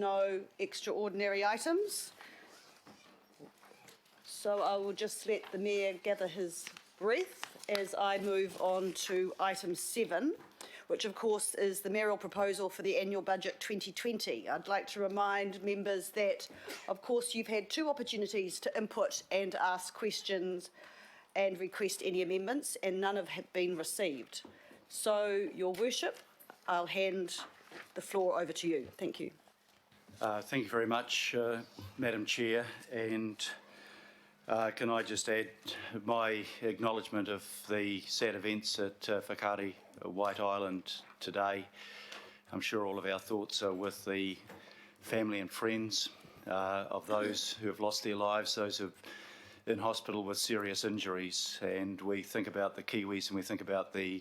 no extraordinary items. So I will just let the Mayor gather his breath as I move on to item 7, which of course is the mayoral proposal for the annual budget 2020. I'd like to remind members that of course you've had 2 opportunities to input and ask questions and request any amendments, and none have been received. So, Your Worship, I'll hand the floor over to you. Thank you. Thank you very much, Madam Chair, and can I just add my acknowledgement of the sad events at Whakaari White Island today. I'm sure all of our thoughts are with the family and friends of those who have lost their lives, those who have in hospital with serious injuries, and we think about the Kiwis and we think about the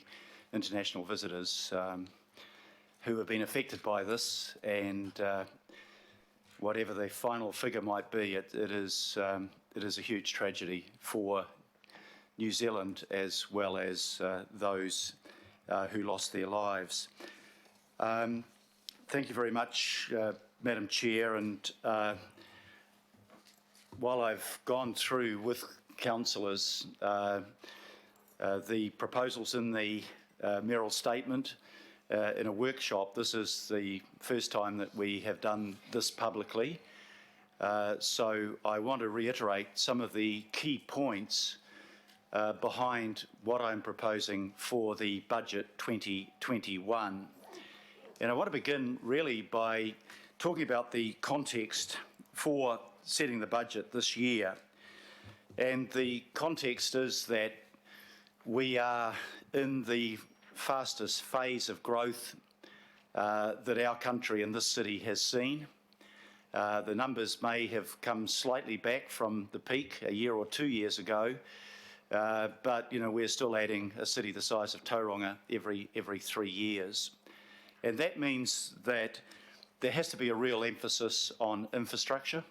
international visitors who have been affected by this, and whatever the final figure might be, it is a huge tragedy for New Zealand as well as those who lost their lives. Thank you very much, Madam Chair, and while I've gone through with councillors the proposals in the mayoral statement in a workshop, this is the first time that we have done this publicly. So I want to reiterate some of the key points behind what I'm proposing for the budget 2021. And I want to begin really by talking about the context for setting the budget this year. And the context is that we are in the fastest phase of growth that our country and this city has seen. The numbers may have come slightly back from the peak a year or 2 years ago, but we're still adding a city the size of Tauranga every 3 years. And that means that there has to be a real emphasis on infrastructure.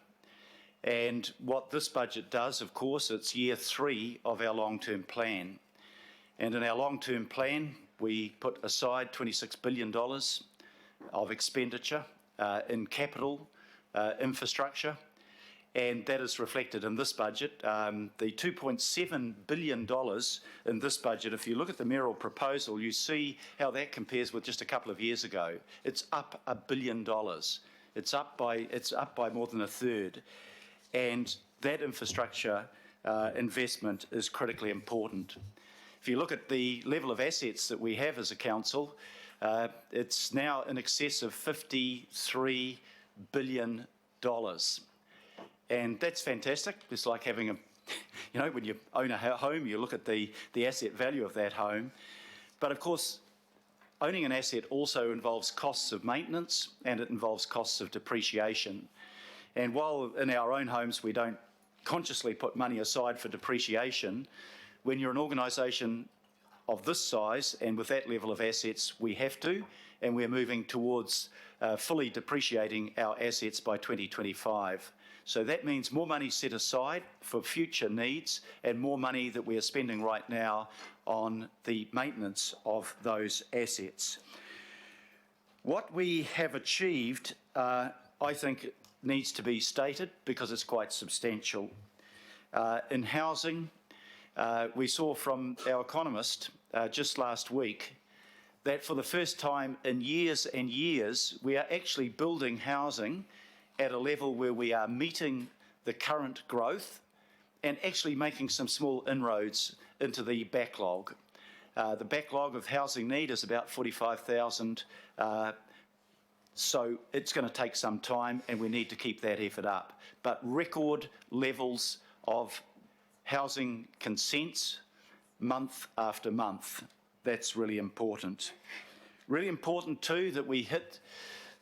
And what this budget does, of course, it's year 3 of our long-term plan. And in our long-term plan, we put aside $26 billion of expenditure in capital infrastructure, and that is reflected in this budget. The $2.7 billion in this budget, if you look at the mayoral proposal, you see how that compares with just a couple of years ago. It's up $1 billion. It's up by more than a third. And that infrastructure investment is critically important. If you look at the level of assets that we have as a council, it's now in excess of $53 billion. And that's fantastic. It's like having when you own a home, you look at the asset value of that home. But of course, owning an asset also involves costs of maintenance and it involves costs of depreciation. And while in our own homes we don't consciously put money aside for depreciation, when you're an organisation of this size and with that level of assets, we have to, and we're moving towards fully depreciating our assets by 2025. So that means more money set aside for future needs and more money that we are spending right now on the maintenance of those assets. What we have achieved, I think, needs to be stated because it's quite substantial. In housing, we saw from our economist just last week that for the first time in years and years, we are actually building housing at a level where we are meeting the current growth and actually making some small inroads into the backlog. The backlog of housing need is about 45,000. So it's going to take some time and we need to keep that effort up. But record levels of housing consents month after month. That's really important. Really important too that we hit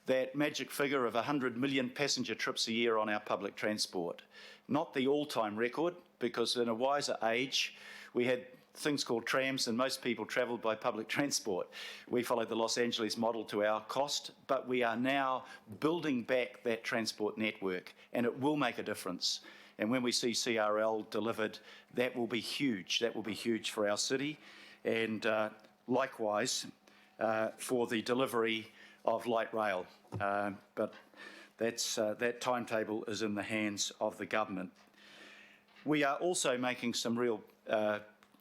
that magic figure of 100 million passenger trips a year on our public transport. Not the all-time record, because in a wiser age we had things called trams and most people travelled by public transport. We followed the Los Angeles model to our cost, but we are now building back that transport network and it will make a difference. And when we see CRL delivered, that will be huge. That will be huge for our city and likewise for the delivery of light rail. But That timetable is in the hands of the government. We are also making some real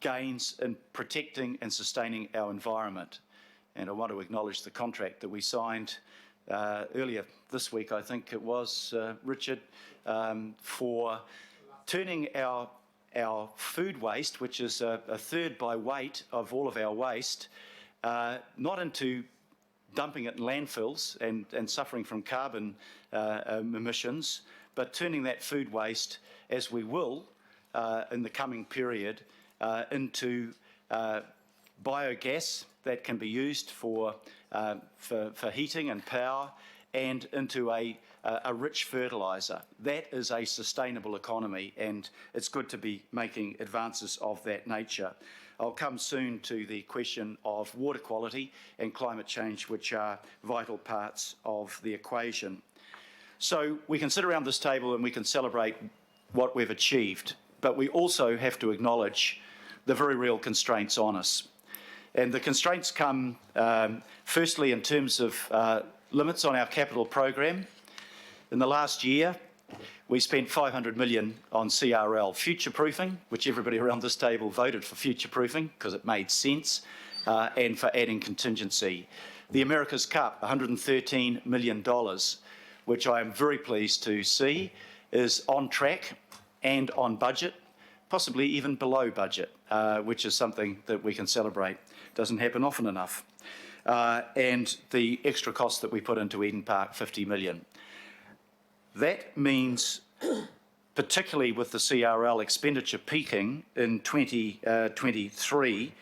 gains in protecting and sustaining our environment. And I want to acknowledge the contract that we signed earlier this week, I think it was, Richard, for turning our food waste, which is a third by weight of all of our waste, not into dumping it in landfills and suffering from carbon emissions, but turning that food waste, as we will in the coming period, into biogas that can be used for heating and power, and into a rich fertiliser. That is a sustainable economy, and it's good to be making advances of that nature. I'll come soon to the question of water quality and climate change, which are vital parts of the equation. So we can sit around this table and we can celebrate what we've achieved, but we also have to acknowledge the very real constraints on us. And the constraints come firstly in terms of limits on our capital program. In the last year, we spent $500 million on CRL future-proofing, which everybody around this table voted for future-proofing because it made sense, and for adding contingency. The America's Cup, $113 million, which I am very pleased to see is on track and on budget, possibly even below budget, which is something that we can celebrate. Doesn't happen often enough. And the extra cost that we put into Eden Park, $50 million. That means, particularly with the CRL expenditure peaking in 2023,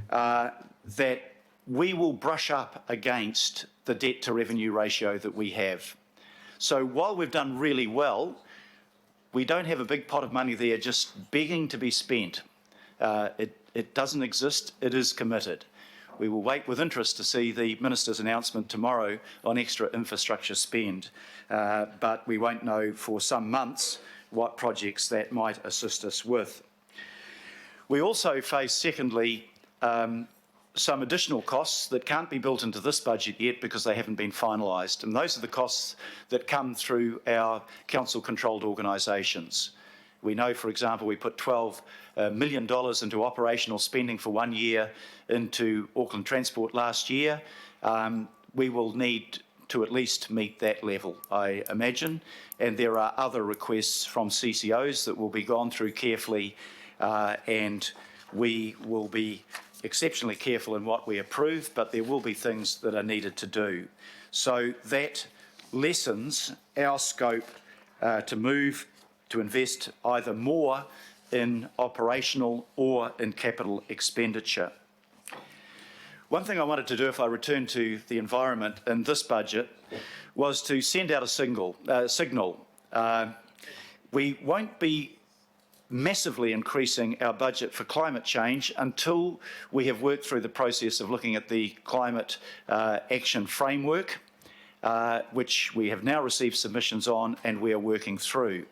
that we will brush up against the debt to revenue ratio that we have. So while we've done really well, we don't have a big pot of money there just begging to be spent. It doesn't exist, it is committed. We will wait with interest to see the Minister's announcement tomorrow on extra infrastructure spend, but we won't know for some months what projects that might assist us with. We also face, secondly, some additional costs that can't be built into this budget yet because they haven't been finalised, and those are the costs that come through our council-controlled organisations. We know, for example, we put $12 million into operational spending for 1 year into Auckland Transport last year. We will need to at least meet that level, I imagine, and there are other requests from CCOs that will be gone through carefully, and we will be exceptionally careful in what we approve, but there will be things that are needed to do. So that lessens our scope to invest either more in operational or in capital expenditure. One thing I wanted to do, if I return to the environment in this budget, was to send out a signal. We won't be massively increasing our budget for climate change until we have worked through the process of looking at the climate action framework, which we have now received submissions on and we are working through.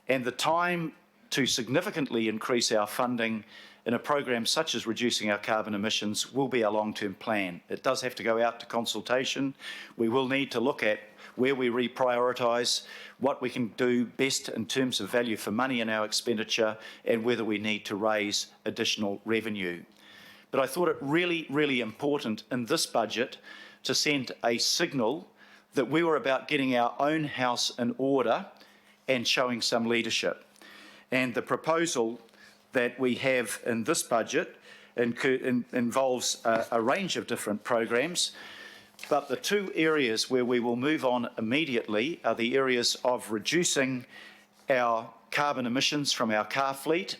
And the time to significantly increase our funding in a program such as reducing our carbon emissions will be a long-term plan. It does have to go out to consultation. We will need to look at where we reprioritise, what we can do best in terms of value for money in our expenditure, and whether we need to raise additional revenue. But I thought it really, really important in this budget to send a signal that we were about getting our own house in order and showing some leadership. And the proposal that we have in this budget involves a range of different programs, but the two areas where we will move on immediately are the areas of reducing our carbon emissions from our car fleet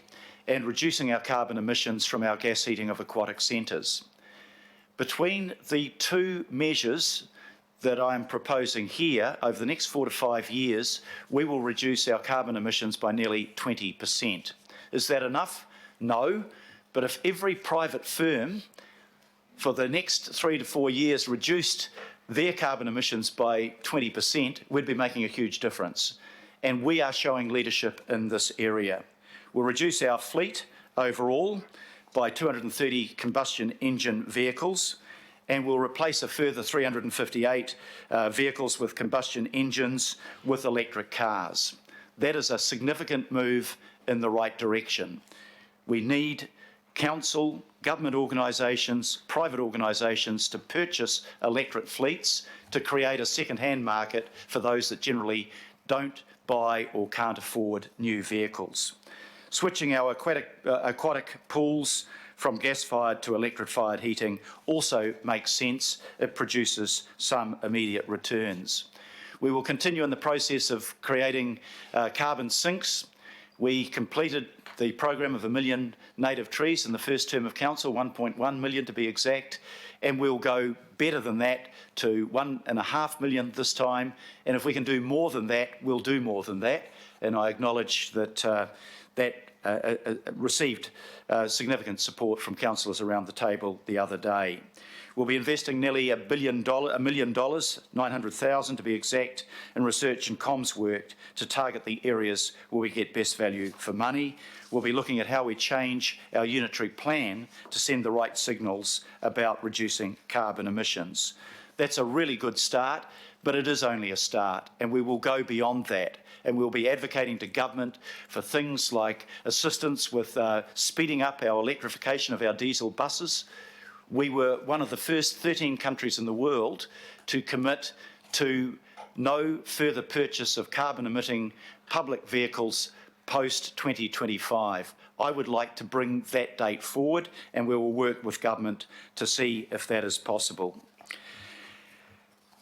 and reducing our carbon emissions from our gas heating of aquatic centres. Between the two measures that I am proposing here, over the next 4 to 5 years, we will reduce our carbon emissions by nearly 20%. Is that enough? No, but if every private firm for the next 3 to 4 years reduced their carbon emissions by 20%, we'd be making a huge difference. And we are showing leadership in this area. We'll reduce our fleet overall by 230 combustion engine vehicles, and we'll replace a further 358 vehicles with combustion engines with electric cars. That is a significant move in the right direction. We need council, government organisations, private organisations to purchase electric fleets to create a second-hand market for those that generally don't buy or can't afford new vehicles. Switching our aquatic pools from gas-fired to electric-fired heating also makes sense. It produces some immediate returns. We will continue in the process of creating carbon sinks. We completed the program of 1 million native trees in the first term of council, 1.1 million to be exact, and we'll go better than that to 1.5 million this time. And if we can do more than that, we'll do more than that. And I acknowledge that that received significant support from councillors around the table the other day. We'll be investing nearly $1 million, 900,000 to be exact, in research and comms work to target the areas where we get best value for money. We'll be looking at how we change our unitary plan to send the right signals about reducing carbon emissions. That's a really good start, but it is only a start, and we will go beyond that. And we'll be advocating to government for things like assistance with speeding up our electrification of our diesel buses. We were one of the first 13 countries in the world to commit to no further purchase of carbon-emitting public vehicles post-2025. I would like to bring that date forward, and we will work with government to see if that is possible.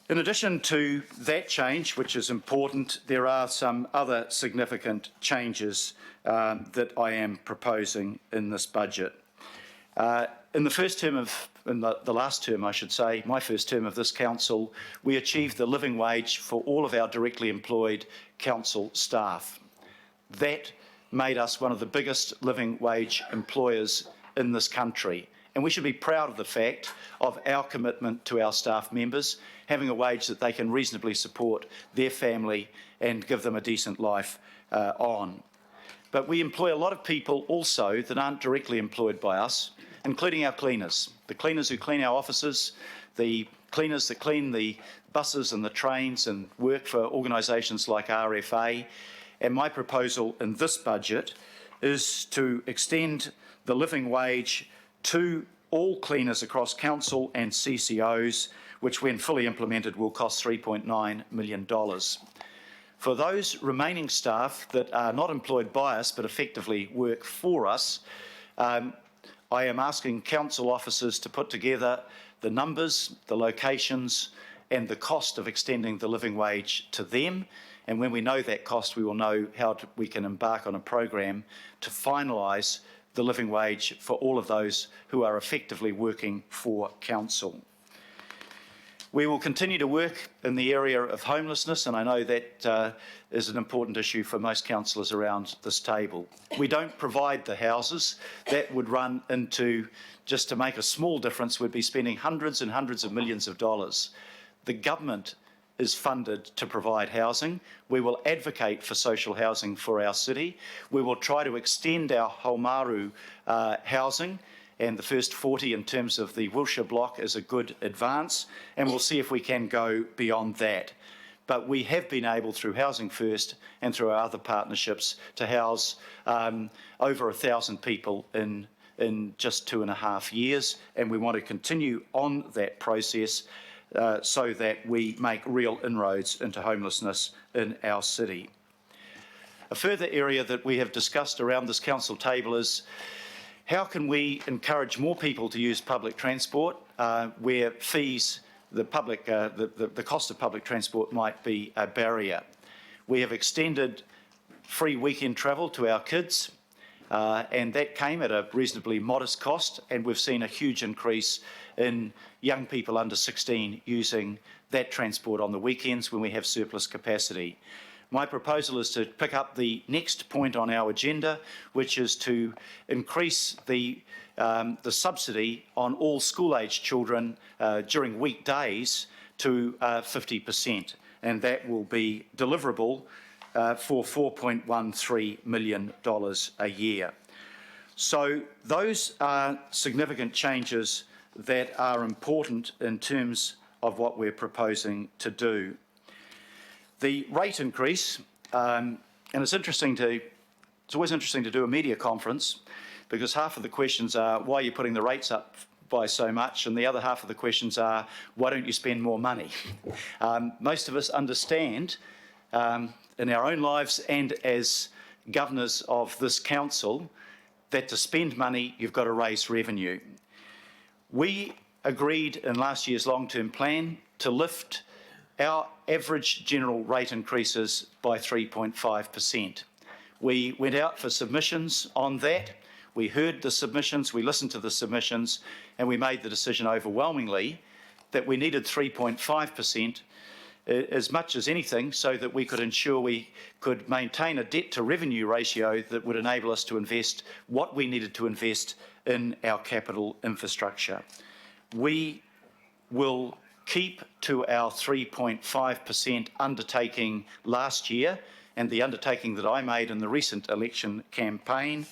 In addition to that change, which is important, there are some other significant changes that I am proposing in this budget. In the first term in the last term, I should say, my first term of this council, we achieved the living wage for all of our directly employed council staff. That made us one of the biggest living wage employers in this country. And we should be proud of the fact of our commitment to our staff members, having a wage that they can reasonably support their family and give them a decent life on. But we employ a lot of people also that aren't directly employed by us, including our cleaners, the cleaners who clean our offices, the cleaners that clean the buses and the trains and work for organisations like RFA. And my proposal in this budget is to extend the living wage to all cleaners across council and CCOs, which when fully implemented will cost $3.9 million. For those remaining staff that are not employed by us but effectively work for us, I am asking council officers to put together the numbers, the locations and the cost of extending the living wage to them. And when we know that cost, we will know how we can embark on a program to finalise the living wage for all of those who are effectively working for council. We will continue to work in the area of homelessness, and I know that is an important issue for most councillors around this table. We don't provide the houses. That would run into, just to make a small difference, we'd be spending hundreds and hundreds of millions of dollars. The government is funded to provide housing. We will advocate for social housing for our city. We will try to extend our Haumaru housing, and the first 40 in terms of the Wilshire block is a good advance, and we'll see if we can go beyond that. But we have been able, through Housing First and through our other partnerships, to house over 1,000 people in just 2.5 years, and we want to continue on that process so that we make real inroads into homelessness in our city. A further area that we have discussed around this council table is how can we encourage more people to use public transport where fees, the cost of public transport might be a barrier. We have extended free weekend travel to our kids, and that came at a reasonably modest cost, and we've seen a huge increase in young people under 16 using that transport on the weekends when we have surplus capacity. My proposal is to pick up the next point on our agenda, which is to increase the subsidy on all school-aged children during weekdays to 50%, and that will be deliverable for $4.13 million a year. So those are significant changes that are important in terms of what we're proposing to do. The rate increase, and it's always interesting to do a media conference, because half of the questions are, why are you putting the rates up by so much? And the other half of the questions are, why don't you spend more money? Most of us understand in our own lives and as governors of this council that to spend money, you've got to raise revenue. We agreed in last year's long-term plan to lift our average general rate increases by 3.5%. We went out for submissions on that. We heard the submissions, we listened to the submissions, and we made the decision overwhelmingly that we needed 3.5% as much as anything so that we could ensure we could maintain a debt to revenue ratio that would enable us to invest what we needed to invest in our capital infrastructure. We will keep to our 3.5% undertaking last year and the undertaking that I made in the recent election campaign.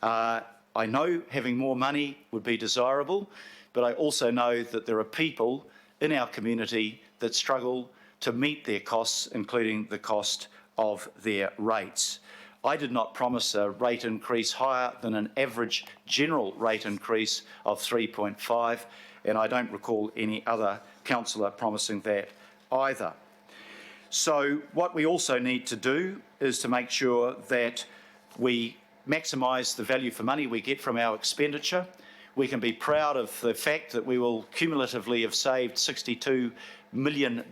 I know having more money would be desirable, but I also know that there are people in our community that struggle to meet their costs, including the cost of their rates. I did not promise a rate increase higher than an average general rate increase of 3.5, and I don't recall any other councillor promising that either. So what we also need to do is to make sure that we maximise the value for money we get from our expenditure. We can be proud of the fact that we will cumulatively have saved $62 million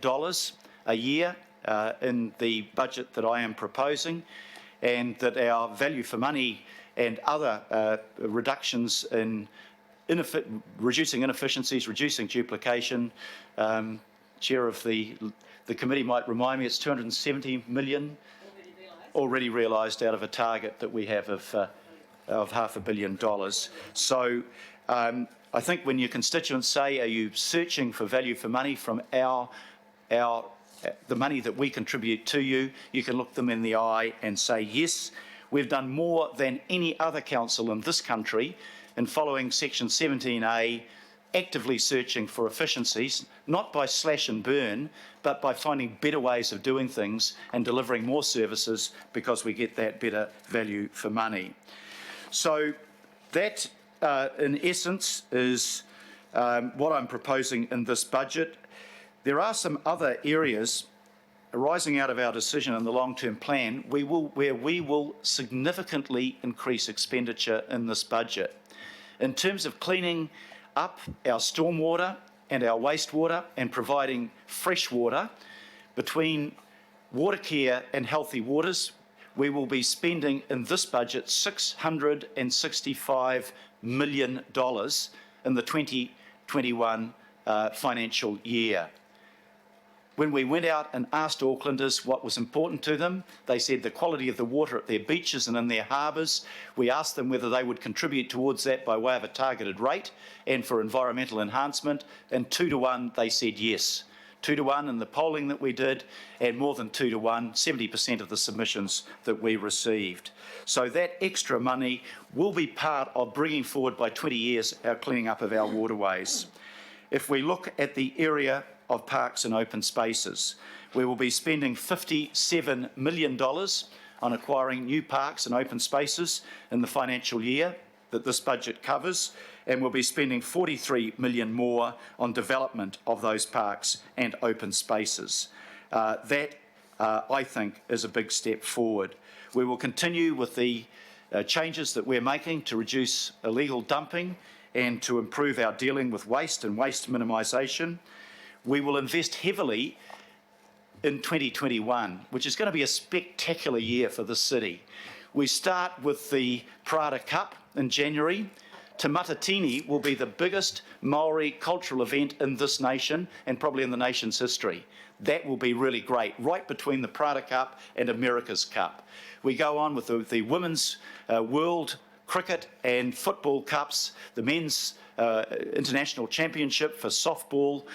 a year in the budget that I am proposing, and that our value for money and other reductions in reducing inefficiencies, reducing duplication. Chair of the committee might remind me, it's 270 million already realised out of a target that we have of $500 million. So I think when your constituents say, are you searching for value for money from the money that we contribute to you, you can look them in the eye and say, yes, we've done more than any other council in this country in following Section 17A, actively searching for efficiencies, not by slash and burn, but by finding better ways of doing things and delivering more services because we get that better value for money. So that, in essence, is what I'm proposing in this budget. There are some other areas arising out of our decision in the long-term plan where we will significantly increase expenditure in this budget. In terms of cleaning up our stormwater and our wastewater and providing fresh water, between water care and healthy waters, we will be spending in this budget $665 million in the 2021 financial year. When we went out and asked Aucklanders what was important to them, they said the quality of the water at their beaches and in their harbours. We asked them whether they would contribute towards that by way of a targeted rate and for environmental enhancement, and 2 to 1 they said yes. 2 to 1 in the polling that we did, and more than 2 to 1, 70% of the submissions that we received. So that extra money will be part of bringing forward by 20 years our cleaning up of our waterways. If we look at the area of parks and open spaces, we will be spending $57 million on acquiring new parks and open spaces in the financial year that this budget covers, and we'll be spending $43 million more on development of those parks and open spaces. That, I think, is a big step forward. We will continue with the changes that we're making to reduce illegal dumping and to improve our dealing with waste and waste minimisation. We will invest heavily in 2021, which is going to be a spectacular year for the city. We start with the Prada Cup in January. Te Matatini will be the biggest Maori cultural event in this nation and probably in the nation's history. That will be really great, right between the Prada Cup and America's Cup. We go on with the Women's World Cricket and Football Cups, the Men's International Championship for softball.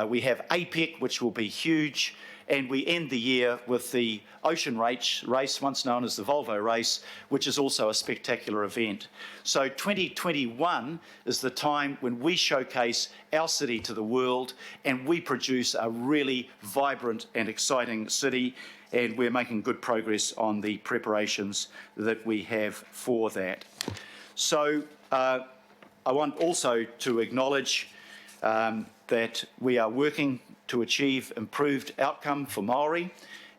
We have APEC, which will be huge, And we end the year with the Ocean race, once known as the Volvo Race, which is also a spectacular event. So 2021 is the time when we showcase our city to the world, and we produce a really vibrant and exciting city, and we're making good progress on the preparations that we have for that. So I want also to acknowledge that we are working to achieve improved outcome for Māori,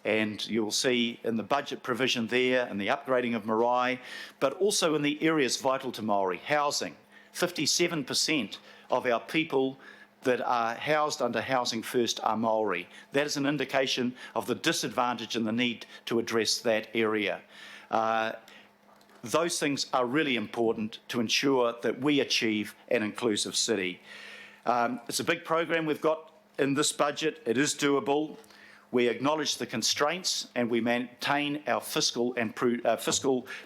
and you'll see in the budget provision there and the upgrading of Marae, but also in the areas vital to Māori, housing. 57% of our people that are housed under Housing First are Māori. That is an indication of the disadvantage and the need to address that area. Those things are really important to ensure that we achieve an inclusive city. It's a big program we've got in this budget. It is doable. We acknowledge the constraints and we maintain our fiscal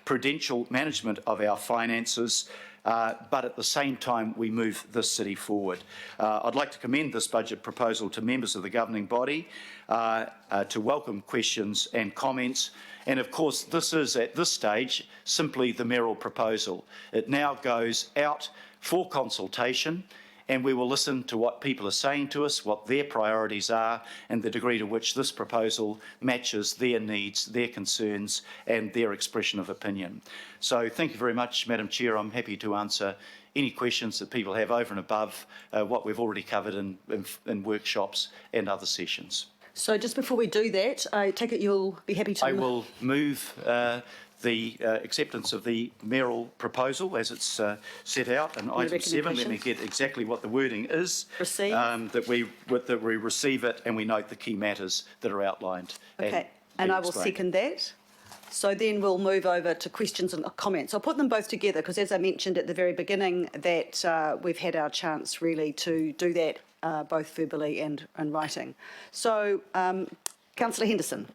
prudential management of our finances, but at the same time we move this city forward. I'd like to commend this budget proposal to members of the governing body, to welcome questions and comments. And of course, this is at this stage simply the mayoral proposal. It now goes out for consultation, and we will listen to what people are saying to us, what their priorities are, and the degree to which this proposal matches their needs, their concerns, and their expression of opinion. So thank you very much, Madam Chair. I'm happy to answer any questions that people have over and above what we've already covered in workshops and other sessions. So just before we do that, I take it you'll be happy to... I will move the acceptance of the mayoral proposal as it's set out in item 7. Let me get exactly what the wording is. Receive. That we receive it and we note the key matters that are outlined. Okay, and I will second that. So then we'll move over to questions and comments. I'll put them both together because, as I mentioned at the very beginning, that we've had our chance really to do that both verbally and in writing. So, Councillor Henderson.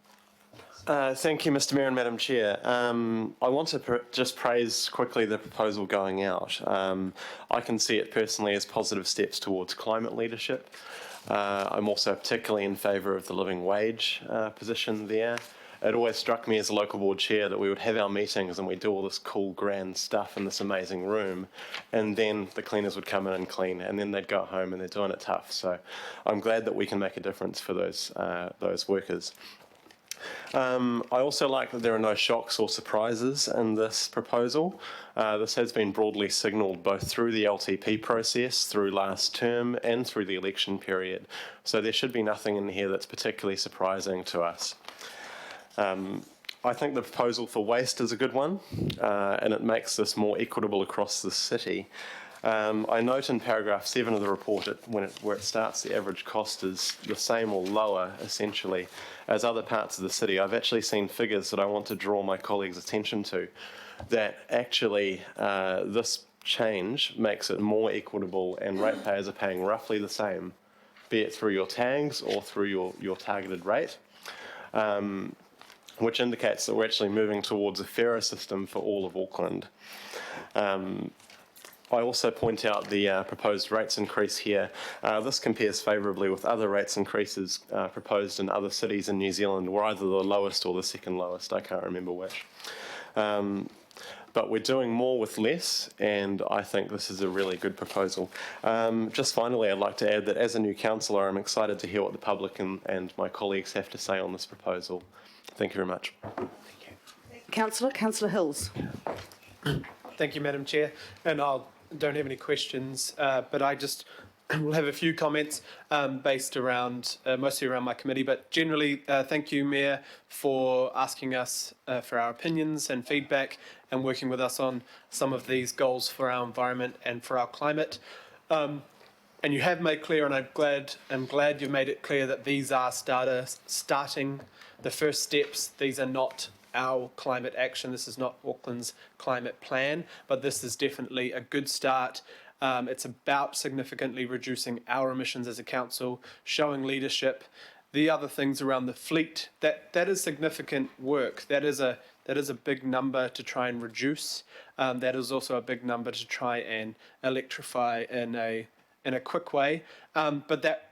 Thank you, Mr. Mayor and Madam Chair. I want to just praise quickly the proposal going out. I can see it personally as positive steps towards climate leadership. I'm also particularly in favour of the living wage position there. It always struck me as a local board chair that we would have our meetings and we'd do all this cool, grand stuff in this amazing room, and then the cleaners would come in and clean, and then they'd go home and they're doing it tough. So I'm glad that we can make a difference for those workers. I also like that there are no shocks or surprises in this proposal. This has been broadly signalled both through the LTP process, through last term, and through the election period. So there should be nothing in here that's particularly surprising to us. I think the proposal for waste is a good one, and it makes this more equitable across the city. I note in paragraph 7 of the report where it starts, the average cost is the same or lower, essentially, as other parts of the city. I've actually seen figures that I want to draw my colleagues' attention to, that actually this change makes it more equitable and ratepayers are paying roughly the same, be it through your tags or through your targeted rate, which indicates that we're actually moving towards a fairer system for all of Auckland. I also point out the proposed rates increase here. This compares favourably with other rates increases proposed in other cities in New Zealand, were either the lowest or the second lowest, I can't remember which. But we're doing more with less, and I think this is a really good proposal. Just finally, I'd like to add that as a new councillor, I'm excited to hear what the public and my colleagues have to say on this proposal. Thank you very much. Councillor Hills. Thank you, Madam Chair. And I don't have any questions, but I just will have a few comments based around, mostly around my committee, but generally thank you, Mayor, for asking us for our opinions and feedback and working with us on some of these goals for our environment and for our climate. And you have made clear, and I'm glad you've made it clear that these are starting the first steps. These are not our climate action. This is not Auckland's climate plan, but this is definitely a good start. It's about significantly reducing our emissions as a council, showing leadership. The other things around the fleet, that is significant work. That is a big number to try and reduce. That is also a big number to try and electrify in a quick way. But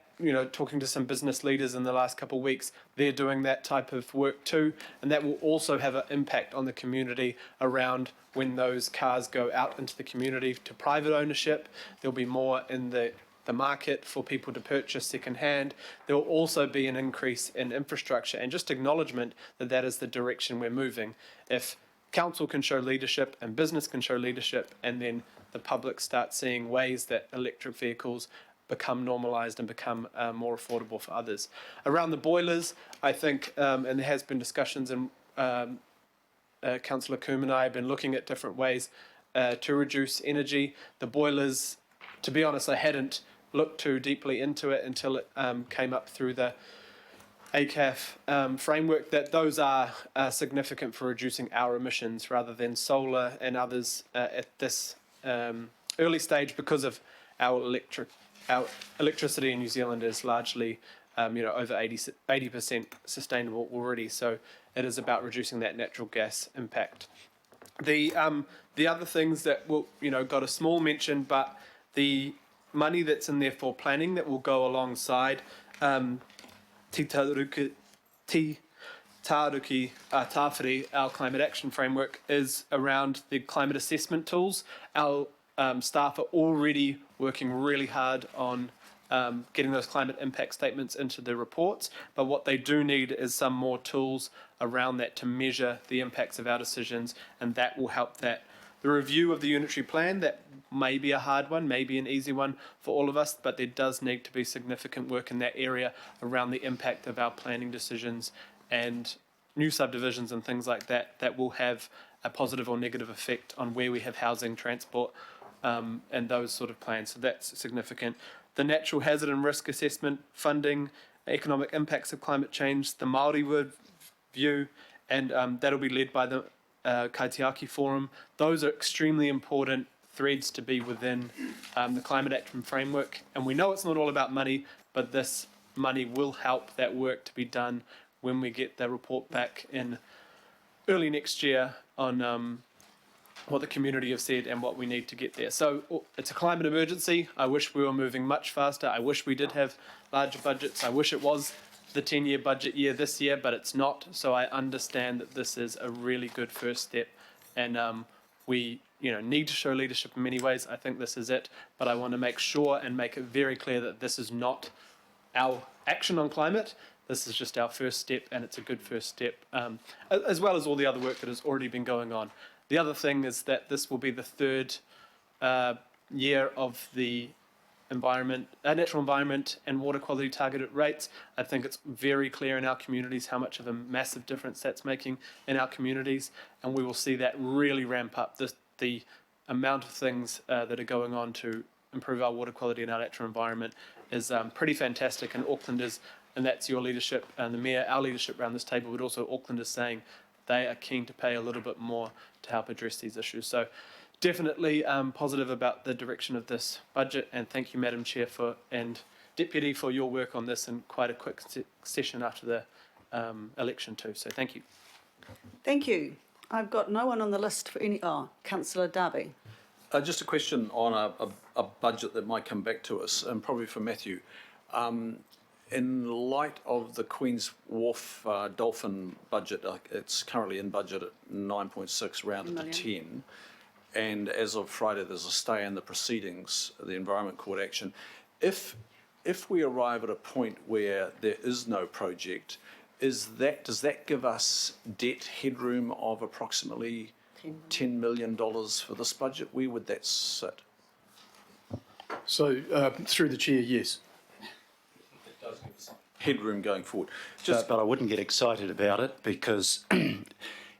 talking to some business leaders in the last couple of weeks, they're doing that type of work too, and that will also have an impact on the community around when those cars go out into the community to private ownership. There'll be more in the market for people to purchase second-hand. There will also be an increase in infrastructure and just acknowledgement that that is the direction we're moving. If council can show leadership and business can show leadership, and then the public start seeing ways that electric vehicles become normalised and become more affordable for others. Around the boilers, I think, and there has been discussions, and Councillor Coombe and I have been looking at different ways to reduce energy. The boilers, to be honest, I hadn't looked too deeply into it until it came up through the ACAF framework, that those are significant for reducing our emissions rather than solar and others at this early stage, because of our electricity in New Zealand is largely over 80% sustainable already. So it is about reducing that natural gas impact. The other things that will got a small mention, but the money that's in there for planning that will go alongside Te Taruki Tāwhiri, our climate action framework, is around the climate assessment tools. Our staff are already working really hard on getting those climate impact statements into the reports, but what they do need is some more tools around that to measure the impacts of our decisions, and that will help that. The review of the unitary plan, that may be a hard one, may be an easy one for all of us, but there does need to be significant work in that area around the impact of our planning decisions and new subdivisions and things like that, that will have a positive or negative effect on where we have housing, transport, and those sort of plans. So that's significant. The natural hazard and risk assessment, funding, economic impacts of climate change, the Māori word view, and that'll be led by the Kaitiaki Forum. Those are extremely important threads to be within the climate action framework. And we know it's not all about money, but this money will help that work to be done when we get the report back in early next year on what the community have said and what we need to get there. So it's a climate emergency. I wish we were moving much faster. I wish we did have larger budgets. I wish it was the 10-year budget year this year, but it's not. So I understand that this is a really good first step, and we need to show leadership in many ways. I think this is it, but I want to make sure and make it very clear that this is not our action on climate. This is just our first step, and it's a good first step, as well as all the other work that has already been going on. The other thing is that this will be the third year of the natural environment and water quality targeted rates. I think it's very clear in our communities how much of a massive difference that's making in our communities, and we will see that really ramp up. The amount of things that are going on to improve our water quality and our natural environment is pretty fantastic, and Auckland is, and that's your leadership and the Mayor, our leadership around this table, but also Auckland is saying they are keen to pay a little bit more to help address these issues. So definitely positive about the direction of this budget, and thank you, Madam Chair and Deputy, for your work on this in quite a quick session after the election too. So thank you. Thank you. I've got no one on the list for any. Councillor Darby. Just a question on a budget that might come back to us, and probably for Matthew. In light of the Queen's Wharf Dolphin budget, it's currently in budget at 9.6, rounded to 10. And as of Friday, there's a stay in the proceedings, the Environment Court action. If we arrive at a point where there is no project, does that give us debt headroom of approximately $10 million for this budget? Where would that sit? So, through the chair, yes. Headroom going forward. But I wouldn't get excited about it, because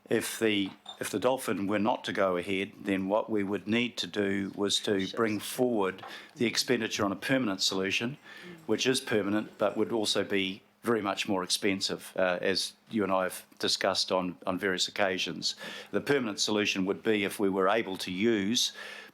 if the Dolphin were not to go ahead, then what we would need to do was to bring forward the expenditure on a permanent solution, which is permanent but would also be very much more expensive, as you and I have discussed on various occasions. The permanent solution would be if we were able to use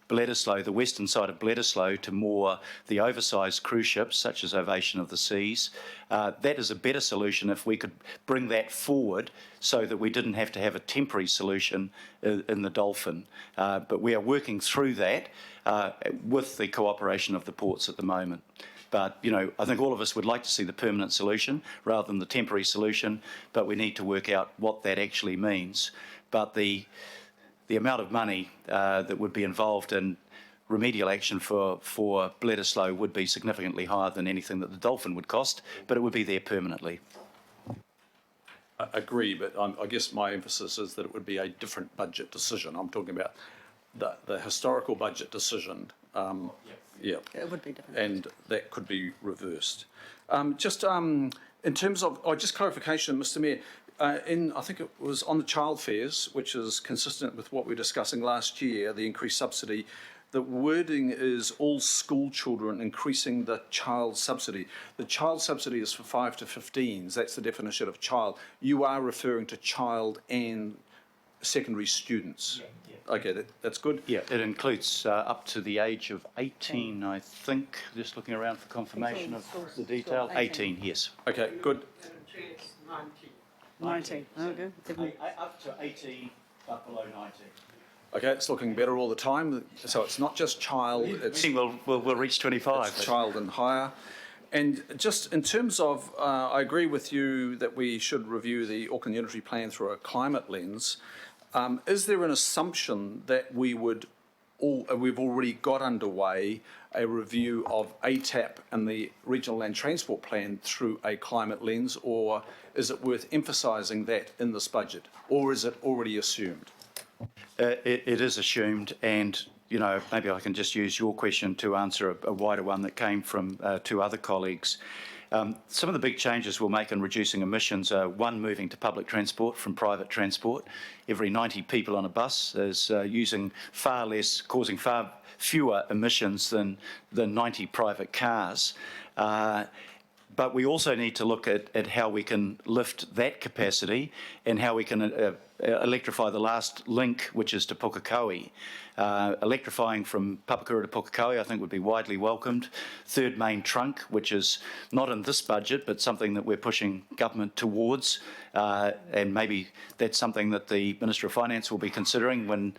Bledisloe, the western side of Bledisloe, to moor the oversized cruise ships such as Ovation of the Seas. That is a better solution if we could bring that forward so that we didn't have to have a temporary solution in the Dolphin. But we are working through that with the cooperation of the ports at the moment. But, you know, I think all of us would like to see the permanent solution rather than the temporary solution, but we need to work out what that actually means. But the amount of money that would be involved in remedial action for Bledisloe would be significantly higher than anything that the Dolphin would cost, but it would be there permanently. I agree, but I guess my emphasis is that it would be a different budget decision. I'm talking about the historical budget decision. Yeah. It would be different. And that could be reversed. In terms of, just clarification, Mr. Mayor, I think it was on the child fares, which is consistent with what we were discussing last year, the increased subsidy. The wording is all school children increasing the child subsidy. The child subsidy is for 5 to 15s. That's the definition of child. You are referring to child and secondary students. Okay, that's good. Yeah, it includes up to the age of 18, I think. Just looking around for confirmation 18, of schools- the detail. school 18, yes. Okay, good. 19, okay. Up to 18, but below 19. Okay, it's looking better all the time. So it's not just child, it's We'll reach 25. it's child and higher. And just in terms of, I agree with you that we should review the Auckland Unitary Plan through a climate lens. Is there an assumption that we've already got underway a review of ATAP and the Regional Land Transport Plan through a climate lens, or is it worth emphasising that in this budget, or is it already assumed? It is assumed, and you know, maybe I can just use your question to answer a wider one that came from two other colleagues. Some of the big changes we'll make in reducing emissions are, one, moving to public transport from private transport. Every 90 people on a bus is using far less, causing far fewer emissions than 90 private cars. But we also need to look at how we can lift that capacity and how we can electrify the last link, which is to Pukekohe. Electrifying from Papakura to Pukekohe, I think, would be widely welcomed. Third main trunk, which is not in this budget, but something that we're pushing government towards. And maybe that's something that the Minister of Finance will be considering when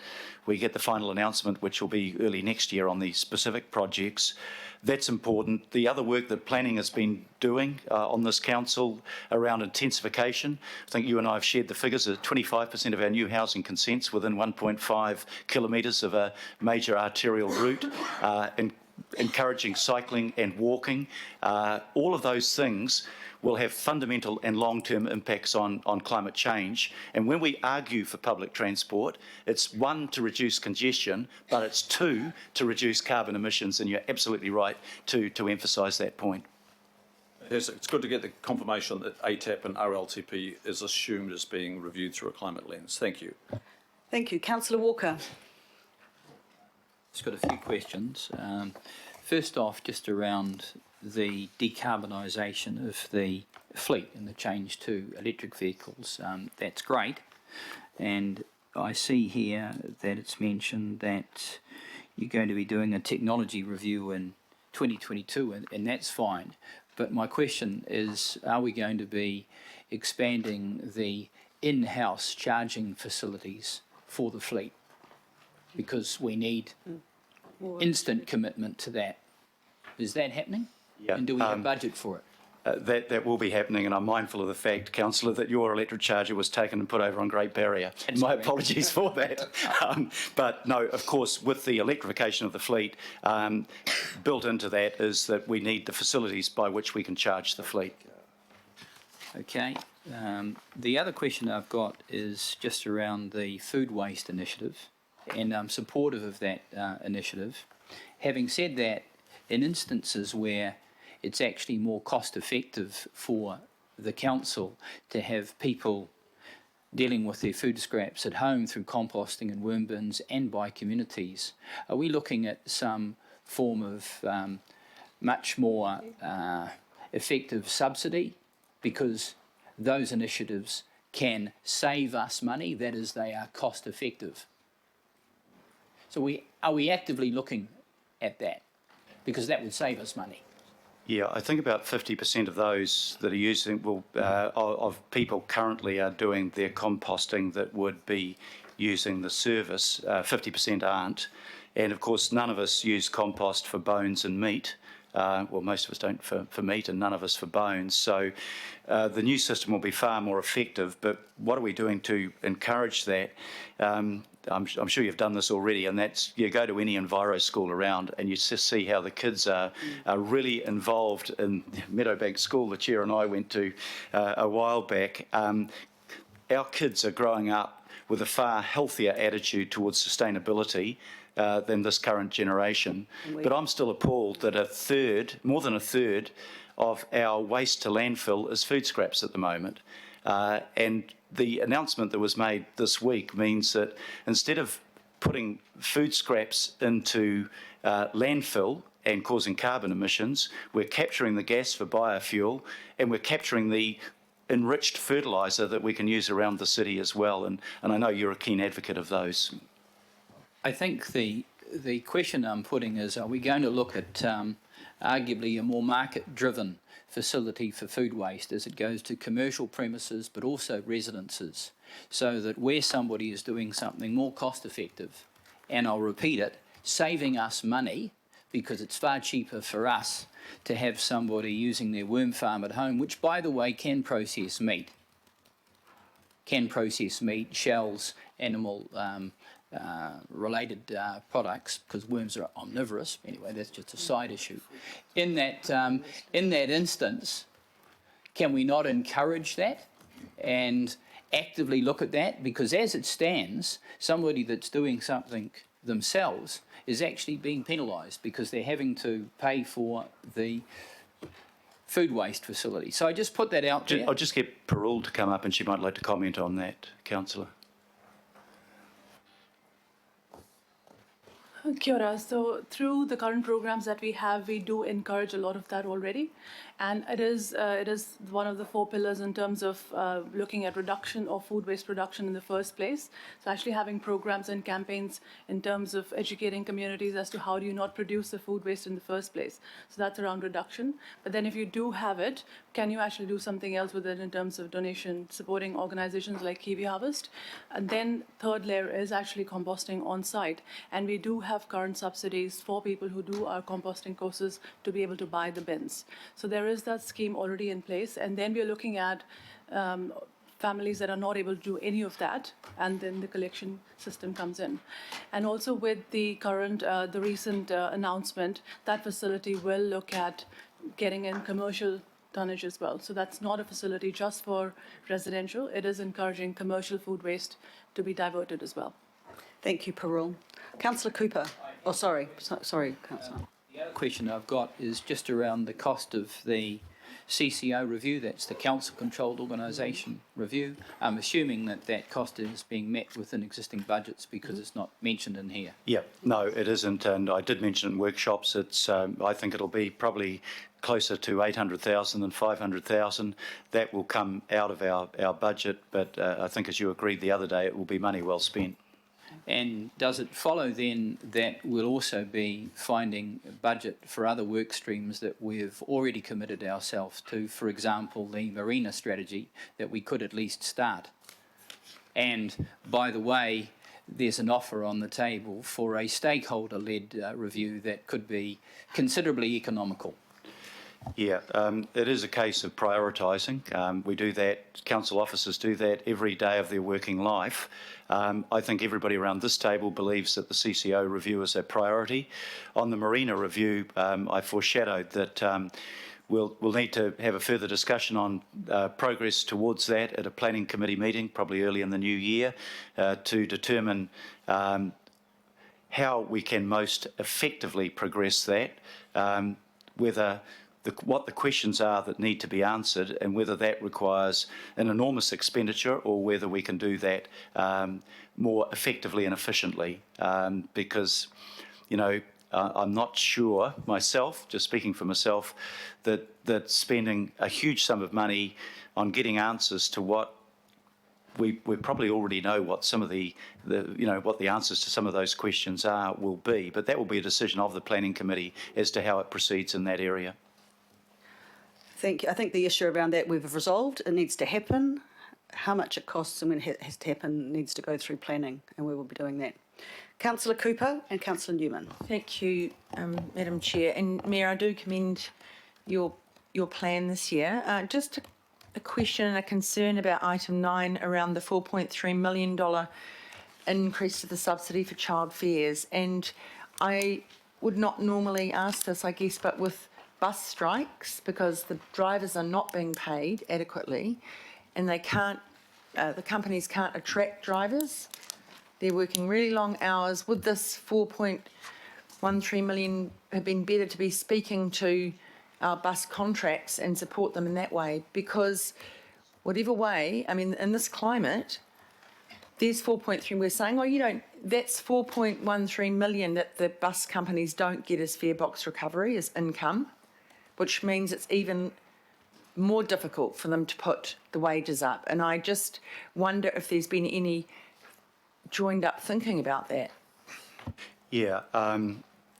we get the final announcement, which will be early next year on the specific projects. That's important. The other work that planning has been doing on this council around intensification, I think you and I have shared the figures that 25% of our new housing consents within 1.5 kilometres of a major arterial route, and encouraging cycling and walking. All of those things will have fundamental and long-term impacts on climate change. And when we argue for public transport, it's one, to reduce congestion, but it's two, to reduce carbon emissions, and you're absolutely right to emphasise that point. It's good to get the confirmation that ATAP and RLTP is assumed as being reviewed through a climate lens. Thank you. Thank you. Councillor Walker. Just got a few questions. First off, just around the decarbonisation of the fleet and the change to electric vehicles. That's great. And I see here that it's mentioned that you're going to be doing a technology review in 2022, and that's fine. But my question is, are we going to be expanding the in-house charging facilities for the fleet? Because we need instant commitment to that. Is that happening? Yeah, And do we have budget for it? That will be happening, and I'm mindful of the fact, Councillor, that your electric charger was taken and put over on Great Barrier. My apologies for that. But no, of course, with the electrification of the fleet, built into that is that we need the facilities by which we can charge the fleet. Okay. The other question I've got is just around the food waste initiative, and I'm supportive of that initiative. Having said that, in instances where it's actually more cost effective for the council to have people dealing with their food scraps at home through composting and worm bins and by communities, are we looking at some form of much more effective subsidy? Because those initiatives can save us money, that is, they are cost effective. So are we actively looking at that? Because that would save us money. Yeah, I think about 50% of those that are using, of people currently are doing their composting that would be using the service. 50% aren't. And of course, none of us use compost for bones and meat. Well, most of us don't for meat and none of us for bones. So the new system will be far more effective. But what are we doing to encourage that? I'm sure you've done this already, and that's you go to any Enviro school around and you just see how the kids are really involved in Meadowbank School, the chair and I went to a while back. Our kids are growing up with a far healthier attitude towards sustainability than this current generation. But I'm still appalled that more than a third of our waste to landfill is food scraps at the moment. And the announcement that was made this week means that instead of putting food scraps into landfill and causing carbon emissions, we're capturing the gas for biofuel and we're capturing the enriched fertiliser that we can use around the city as well. And I know you're a keen advocate of those. I think the question I'm putting is, are we going to look at arguably a more market-driven facility for food waste as it goes to commercial premises but also residences, so that where somebody is doing something more cost-effective, and I'll repeat it, saving us money because it's far cheaper for us to have somebody using their worm farm at home, which, by the way, can process meat, shells, animal related products, because worms are omnivorous. Anyway, that's just a side issue. In that instance, can we not encourage that and actively look at that? Because as it stands, somebody that's doing something themselves is actually being penalised because they're having to pay for the food waste facility. So I just put that out there. I'll just get Parul to come up and she might like to comment on that, Councillor. Kia ora. So through the current programs that we have, we do encourage a lot of that already. And it is one of the 4 pillars in terms of looking at reduction of food waste production in the first place. So actually having programs and campaigns in terms of educating communities as to how do you not produce the food waste in the first place. So that's around reduction. But then if you do have it, can you actually do something else with it in terms of donation, supporting organizations like Kiwi Harvest? And then third layer is actually composting on site. And we do have current subsidies for people who do our composting courses to be able to buy the bins. So there is that scheme already in place. And then we're looking at families that are not able to do any of that, and then the collection system comes in. And also with the current, the recent announcement, that facility will look at getting in commercial tonnage as well. So that's not a facility just for residential. It is encouraging commercial food waste to be diverted as well. Thank you, Parul. Councillor Cooper. Oh, sorry, Councillor. The other question I've got is just around the cost of the CCO review. That's the Council Controlled Organisation review. I'm assuming that that cost is being met within existing budgets because it's not mentioned in here. Yeah, no, it isn't, and I did mention it in workshops. It's I think it'll be probably closer to 800,000 than 500,000. That will come out of our budget, but I think, as you agreed the other day, it will be money well spent. And does it follow then that we'll also be finding budget for other work streams that we've already committed ourselves to, for example, the marina strategy, that we could at least start? And by the way, there's an offer on the table for a stakeholder-led review that could be considerably economical. Yeah, it is a case of prioritising. We do that, council officers do that every day of their working life. I think everybody around this table believes that the CCO review is a priority. On the marina review, I foreshadowed that we'll need to have a further discussion on progress towards that at a planning committee meeting, probably early in the new year, to determine how we can most effectively progress that, what the questions are that need to be answered, and whether that requires an enormous expenditure or whether we can do that more effectively and efficiently. Because, you know, I'm not sure myself, just speaking for myself, that spending a huge sum of money on getting answers to what we probably already know what some of what the answers to some of those questions are will be, but that will be a decision of the planning committee as to how it proceeds in that area. Thank you. I think the issue around that we've resolved. It needs to happen. how much it costs and when it has to happen needs to go through planning, and we will be doing that. Councillor Cooper and Councillor Newman. Thank you, Madam Chair. And Mayor, I do commend your plan this year. Just a question and a concern about item 9 around the $4.3 million increase to the subsidy for child fares. And I would not normally ask this, I guess, but with bus strikes, because the drivers are not being paid adequately and they can't, the companies can't attract drivers. They're working really long hours. Would this 4.13 million have been better to be speaking to our bus contracts and support them in that way? Because whatever way, I mean, in this climate, there's 4.3, we're saying, oh, you don't, that's 4.13 million that the bus companies don't get as fare box recovery, as income, which means it's even more difficult for them to put the wages up. And I just wonder if there's been any joined up thinking about that. Yeah,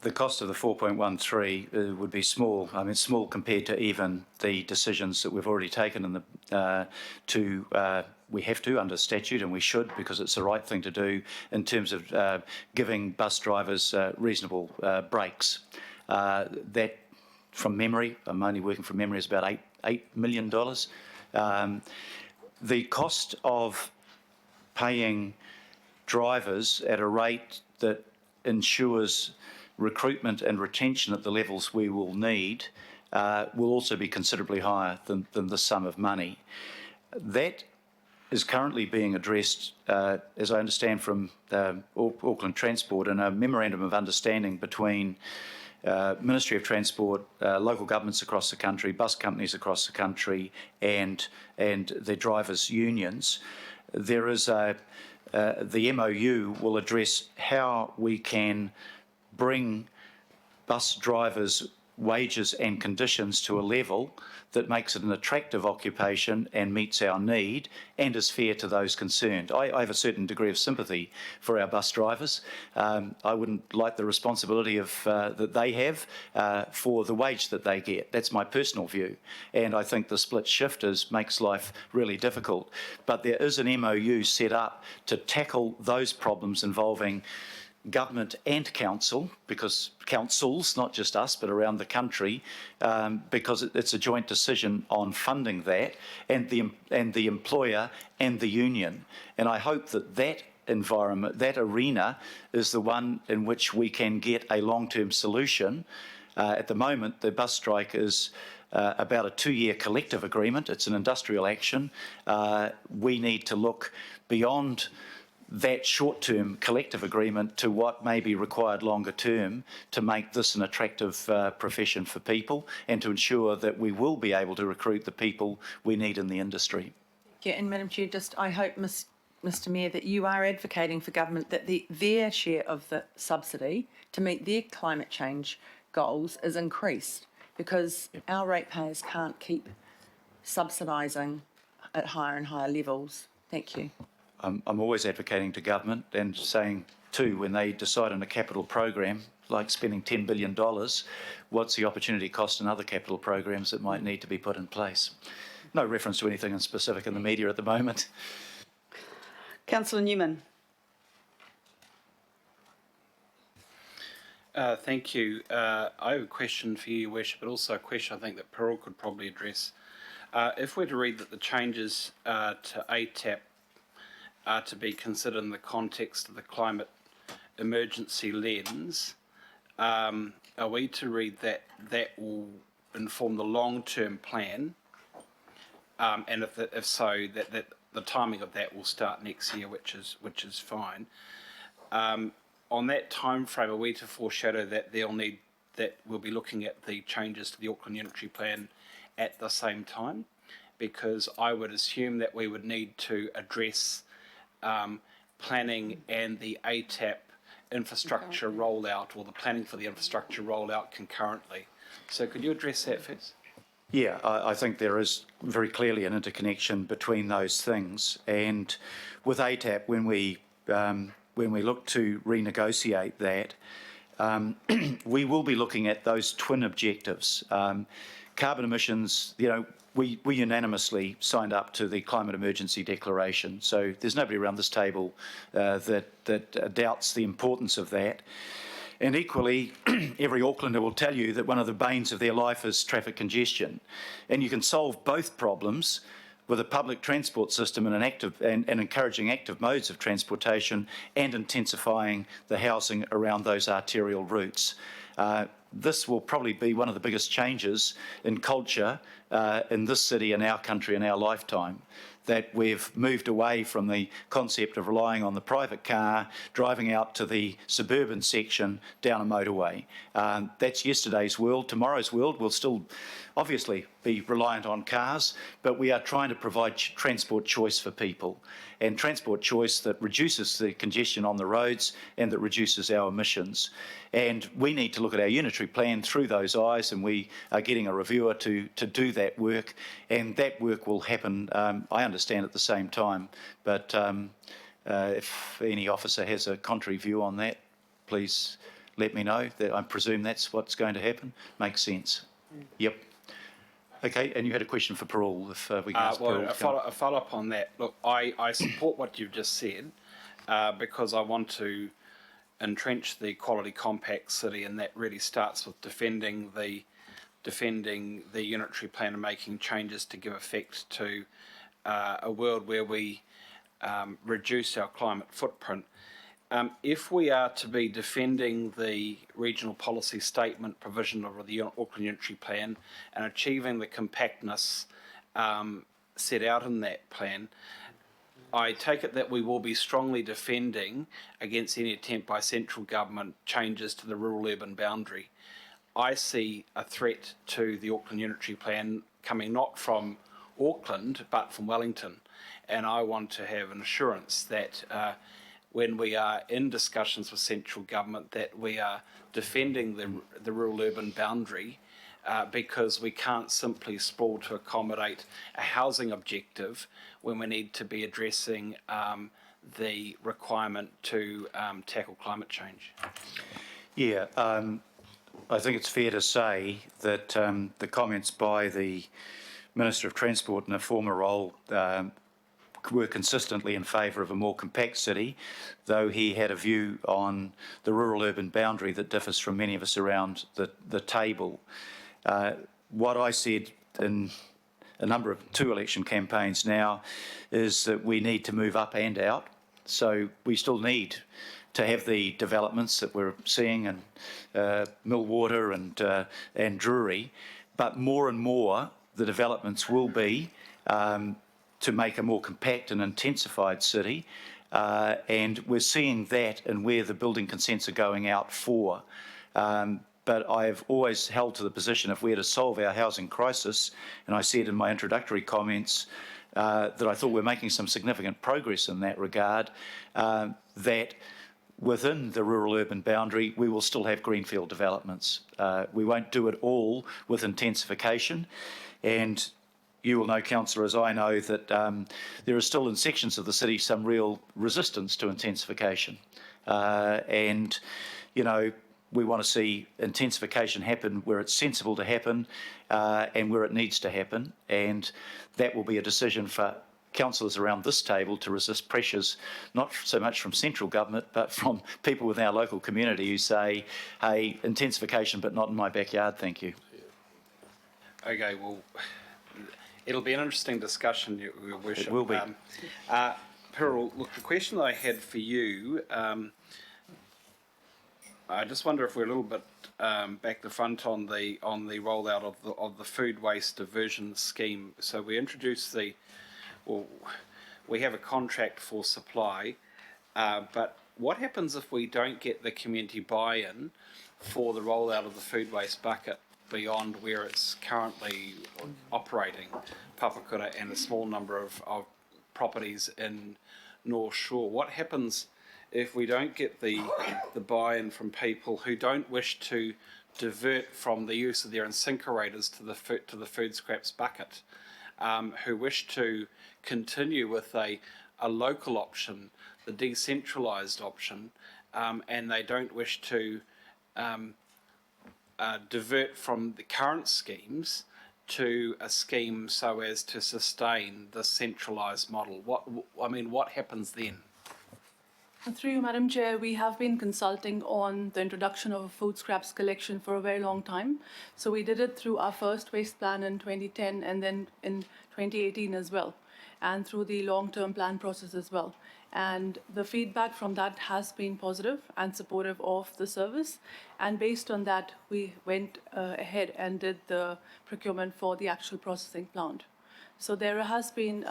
the cost of the 4.13 would be small. I mean, small compared to even the decisions that we've already taken in the we have to under statute, and we should, because it's the right thing to do in terms of giving bus drivers reasonable breaks. That, from memory, I'm only working from memory, is about $8 million. The cost of paying drivers at a rate that ensures recruitment and retention at the levels we will need will also be considerably higher than the sum of money. That is currently being addressed, as I understand from Auckland Transport, in a memorandum of understanding between Ministry of Transport, local governments across the country, bus companies across the country, and the drivers' unions. There is the MOU will address how we can bring bus drivers' wages and conditions to a level that makes it an attractive occupation and meets our need and is fair to those concerned. I have a certain degree of sympathy for our bus drivers. I wouldn't like the responsibility of that they have for the wage that they get. That's my personal view. And I think the split shifters makes life really difficult. But there is an MOU set up to tackle those problems involving government and council, because councils, not just us, but around the country, because it's a joint decision on funding that, and the employer and the union. And I hope that that environment, that arena, is the one in which we can get a long-term solution. At the moment, the bus strike is about a 2-year collective agreement. It's an industrial action. We need to look beyond that short-term collective agreement to what may be required longer term to make this an attractive profession for people and to ensure that we will be able to recruit the people we need in the industry. Yeah, and Madam Chair, I hope, Mr Mayor, that you are advocating for government that their share of the subsidy to meet their climate change goals is increased, because our ratepayers can't keep subsidising at higher and higher levels. Thank you. I'm always advocating to government and saying too, when they decide on a capital program, like spending $10 billion, what's the opportunity cost in other capital programs that might need to be put in place? No reference to anything in specific in the media at the moment. Councillor Newman. Thank you. I have a question for you, Your Worship, but also a question I think that Pearl could probably address. If we're to read that the changes to ATAP are to be considered in the context of the climate emergency lens, are we to read that that will inform the long-term plan, and if so, that the timing of that will start next year, which is fine. On that time frame, are we to foreshadow that we'll be looking at the changes to the Auckland Unitary Plan at the same time? Because I would assume that we would need to address planning and the ATAP infrastructure rollout, or the planning for the infrastructure rollout concurrently. So could you address that first? Yeah, I think there is very clearly an interconnection between those things. And with ATAP, when we look to renegotiate that, we will be looking at those twin objectives. Carbon emissions, we unanimously signed up to the climate emergency declaration. So there's nobody around this table that doubts the importance of that. And equally, every Aucklander will tell you that one of the banes of their life is traffic congestion. And you can solve both problems with a public transport system and and encouraging active modes of transportation and intensifying the housing around those arterial routes. This will probably be one of the biggest changes in culture in this city, in our country, in our lifetime, that we've moved away from the concept of relying on the private car, driving out to the suburban section down a motorway. That's yesterday's world. Tomorrow's world will still obviously be reliant on cars, but we are trying to provide transport choice for people, and transport choice that reduces the congestion on the roads and that reduces our emissions. And we need to look at our unitary plan through those eyes, and we are getting a reviewer to do that work, and that work will happen, I understand, at the same time. But if any officer has a contrary view on that, please let me know. I presume that's what's going to happen. Makes sense. Yep. Okay, and you had a question for Parul, if we can ask Parul. A follow-up on that. Look, I support what you've just said because I want to entrench the quality compact city, and that really starts with defending the unitary plan and making changes to give effect to a world where we reduce our climate footprint. If we are to be defending the regional policy statement provision of the Auckland Unitary Plan and achieving the compactness set out in that plan, I take it that we will be strongly defending against any attempt by central government changes to the rural-urban boundary. I see a threat to the Auckland Unitary Plan coming not from Auckland but from Wellington, and I want to have an assurance that when we are in discussions with central government that we are defending the rural-urban boundary because we can't simply sprawl to accommodate a housing objective when we need to be addressing the requirement to tackle climate change. Yeah, I think it's fair to say that the comments by the Minister of Transport in a former role were consistently in favour of a more compact city, though he had a view on the rural-urban boundary that differs from many of us around the table. What I said in a number of 2 election campaigns now is that we need to move up and out. So we still need to have the developments that we're seeing in Millwater and Drury, but more and more the developments will be to make a more compact and intensified city, and we're seeing that in where the building consents are going out for. But I've always held to the position if we're to solve our housing crisis, and I said in my introductory comments that I thought we're making some significant progress in that regard, that within the rural-urban boundary we will still have greenfield developments. We won't do it all with intensification, and you will know, Councillor, as I know, that there is still in sections of the city some real resistance to intensification. And, you know, we want to see intensification happen where it's sensible to happen and where it needs to happen. And that will be a decision for councillors around this table to resist pressures, not so much from central government, but from people within our local community who say, hey, intensification, but not in my backyard, thank you. Okay, well, it'll be an interesting discussion, Your Worship. It will be. Parul, look, the question that I had for you, I just wonder if we're a little bit back to front on the rollout of the food waste diversion scheme. So we introduced we have a contract for supply, but what happens if we don't get the community buy-in for the rollout of the food waste bucket beyond where it's currently operating, Papakura and a small number of properties in North Shore? What happens if we don't get the buy-in from people who don't wish to divert from the use of their incinerators to the food scraps bucket, who wish to continue with a local option, the decentralised option, and they don't wish to divert from the current schemes to a scheme so as to sustain the centralised model? What happens then? Through you, Madam Chair, we have been consulting on the introduction of a food scraps collection for a very long time. So we did it through our first waste plan in 2010 and then in 2018 as well, and through the long-term plan process as well. And the feedback from that has been positive and supportive of the service. And based on that, we went ahead and did the procurement for the actual processing plant. So there has been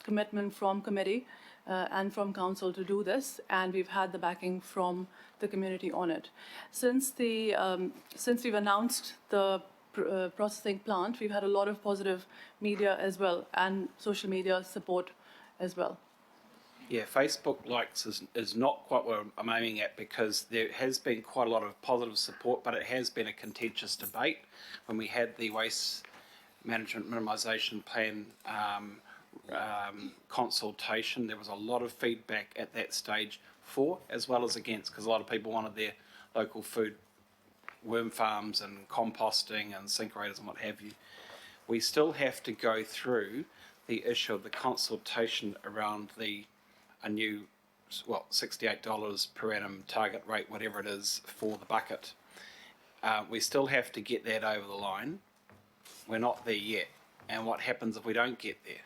commitment from committee and from council to do this, and we've had the backing from the community on it. Since we've announced the processing plant, we've had a lot of positive media as well and social media support as well. Yeah, Facebook likes is not quite what I'm aiming at, because there has been quite a lot of positive support, but it has been a contentious debate. When we had the waste management minimisation plan consultation, there was a lot of feedback at that stage for as well as against, because a lot of people wanted their local food worm farms and composting and incinerators and what have you. We still have to go through the issue of the consultation around a new, well, $68 per annum target rate, whatever it is, for the bucket. We still have to get that over the line. We're not there yet. And what happens if we don't get there?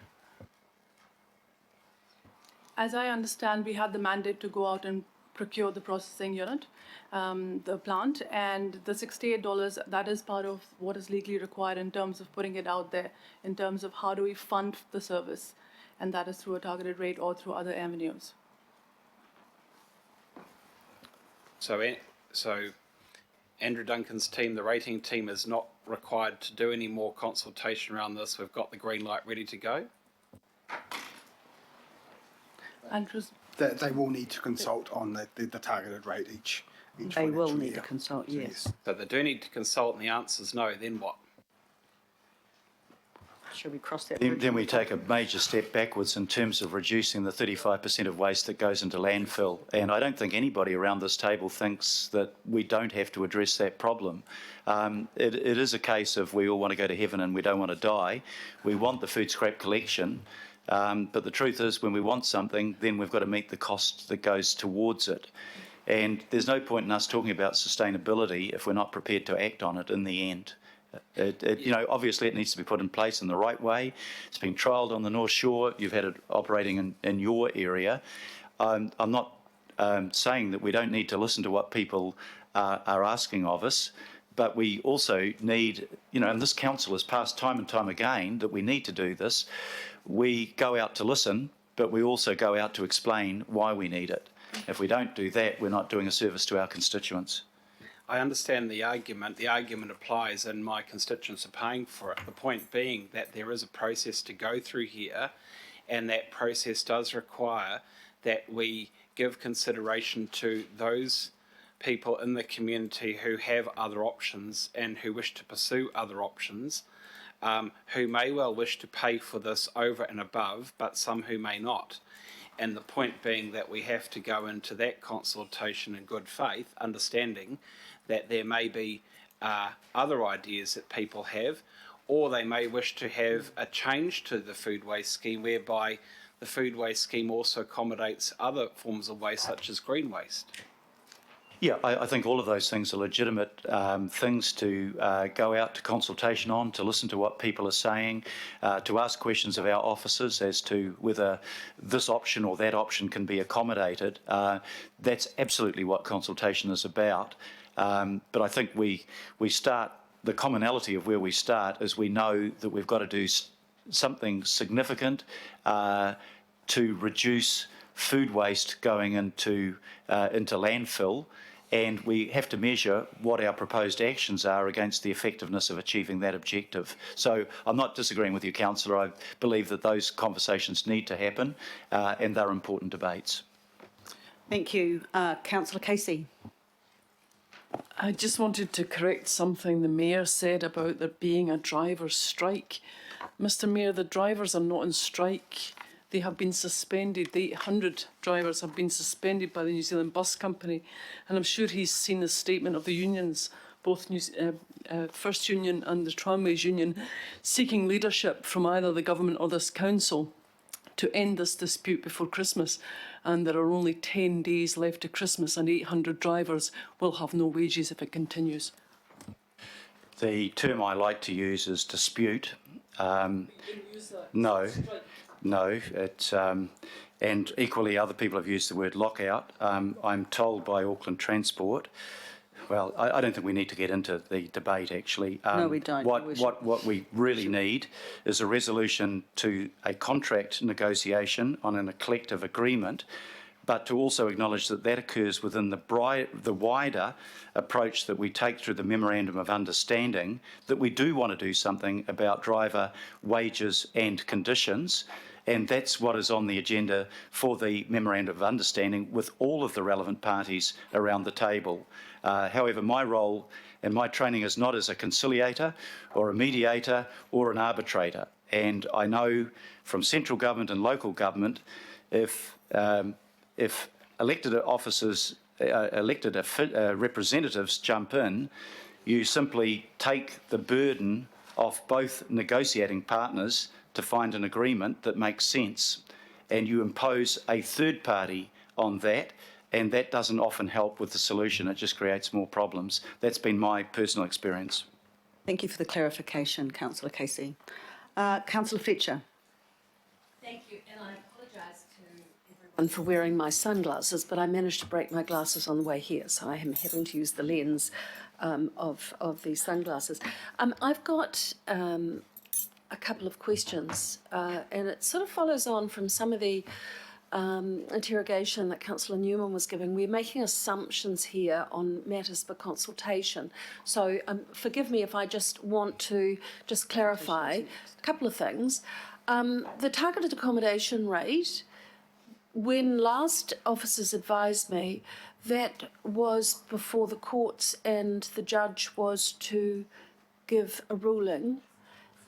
As I understand, we had the mandate to go out and procure the processing unit, the plant, and the $68, that is part of what is legally required in terms of putting it out there, in terms of how do we fund the service, and that is through a targeted rate or through other avenues. So Andrew Duncan's team, the rating team, is not required to do any more consultation around this. We've got the green light ready to go. Andrew's, They will need to consult on the targeted rate each They will financial need to year. consult, So, yes. So they do need to consult, and the answer is no. Then what? Should we cross that Then, bridge? then we take a major step backwards in terms of reducing the 35% of waste that goes into landfill. And I don't think anybody around this table thinks that we don't have to address that problem. It is a case of we all want to go to heaven and we don't want to die. We want the food scrap collection. But the truth is, when we want something, then we've got to meet the cost that goes towards it. And there's no point in us talking about sustainability if we're not prepared to act on it in the end. Obviously it needs to be put in place in the right way. It's been trialled on the North Shore. You've had it operating in your area. I'm not saying that we don't need to listen to what people are asking of us, but we also need, and this council has passed time and time again that we need to do this. We go out to listen, but we also go out to explain why we need it. If we don't do that, we're not doing a service to our constituents. I understand the argument. The argument applies, and my constituents are paying for it. The point being that there is a process to go through here, and that process does require that we give consideration to those people in the community who have other options and who wish to pursue other options, who may well wish to pay for this over and above, but some who may not. And the point being that we have to go into that consultation in good faith, understanding that there may be other ideas that people have, or they may wish to have a change to the food waste scheme whereby the food waste scheme also accommodates other forms of waste such as green waste. Yeah, I think all of those things are legitimate things to go out to consultation on, to listen to what people are saying, to ask questions of our officers as to whether this option or that option can be accommodated. That's absolutely what consultation is about. But I think we start, the commonality of where we start is we know that we've got to do something significant to reduce food waste going into landfill, and we have to measure what our proposed actions are against the effectiveness of achieving that objective. So I'm not disagreeing with you, Councillor. I believe that those conversations need to happen, and they're important debates. Thank you. Councillor Casey. I just wanted to correct something the Mayor said about there being a driver's strike. Mr Mayor, the drivers are not on strike. They have been suspended. The 800 drivers have been suspended by the New Zealand Bus Company, and I'm sure he's seen the statement of the unions. both First Union and the Tramways Union, seeking leadership from either the government or this council to end this dispute before Christmas. And there are only 10 days left to Christmas, and 800 drivers will have no wages if it continues. The term I like to use is dispute. No, it's, and equally other people have used the word lockout. I'm told by Auckland Transport, well, I don't think we need to get into the debate actually. No, we don't, Your Worship. What we really need is a resolution to a contract negotiation on a collective agreement, but to also acknowledge that that occurs within the wider approach that we take through the Memorandum of Understanding, that we do want to do something about driver wages and conditions, and that's what is on the agenda for the Memorandum of Understanding with all of the relevant parties around the table. However, my role and my training is not as a conciliator or a mediator or an arbitrator, and I know from central government and local government, if elected officers, representatives jump in, you simply take the burden off both negotiating partners to find an agreement that makes sense, and you impose a third party on that, and that doesn't often help with the solution. It just creates more problems. That's been my personal experience. Thank you for the clarification, Councillor Casey. Councillor Fletcher. Thank you, and I apologise to everyone for wearing my sunglasses, but I managed to break my glasses on the way here, so I am having to use the lens of these sunglasses. I've got a couple of questions, and it sort of follows on from some of the interrogation that Councillor Newman was giving. We're making assumptions here on matters for consultation. So forgive me if I just want to just clarify a couple of things. The targeted accommodation rate, when last officers advised me, that was before the courts and the judge was to give a ruling.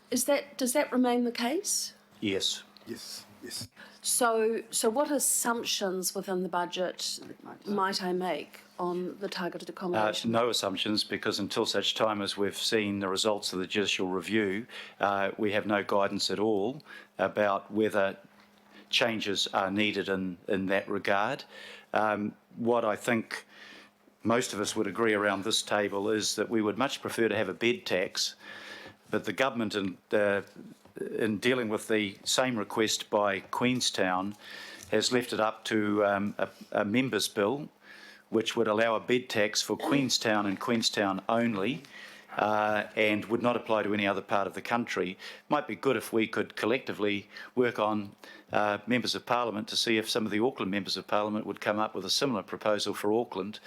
Does that remain the case? Yes. Yes, yes. So what assumptions within the budget might I make on the targeted accommodation? No assumptions, because until such time as we've seen the results of the judicial review, we have no guidance at all about whether changes are needed in that regard. What I think most of us would agree around this table is that we would much prefer to have a bed tax, but the government in dealing with the same request by Queenstown has left it up to a members' bill which would allow a bed tax for Queenstown and Queenstown only, and would not apply to any other part of the country. Might be good if we could collectively work on members of parliament to see if some of the Auckland members of parliament would come up with a similar proposal for Auckland,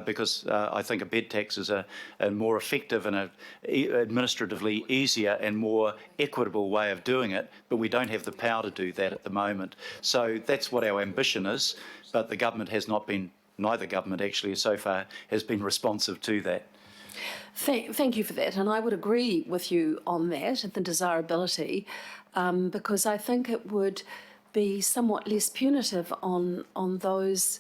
because I think a bed tax is a more effective and administratively easier and more equitable way of doing it, but we don't have the power to do that at the moment. So that's what our ambition is, but the government has not been, neither government actually so far has been responsive to that. Thank you for that, and I would agree with you on that, the desirability, because I think it would be somewhat less punitive on those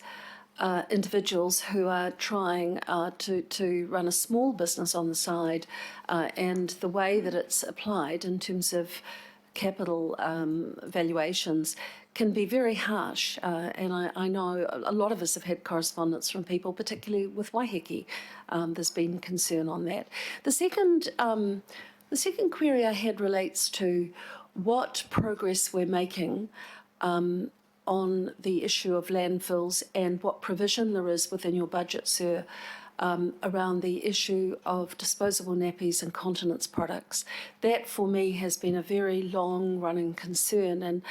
individuals who are trying to run a small business on the side, and the way that it's applied in terms of capital valuations can be very harsh, and I know a lot of us have had correspondence from people, particularly with Waiheke. There's been concern on that. The second query I had relates to what progress we're making on the issue of landfills and what provision there is within your budget, sir, around the issue of disposable nappies and continence products. That, for me, has been a very long-running concern, and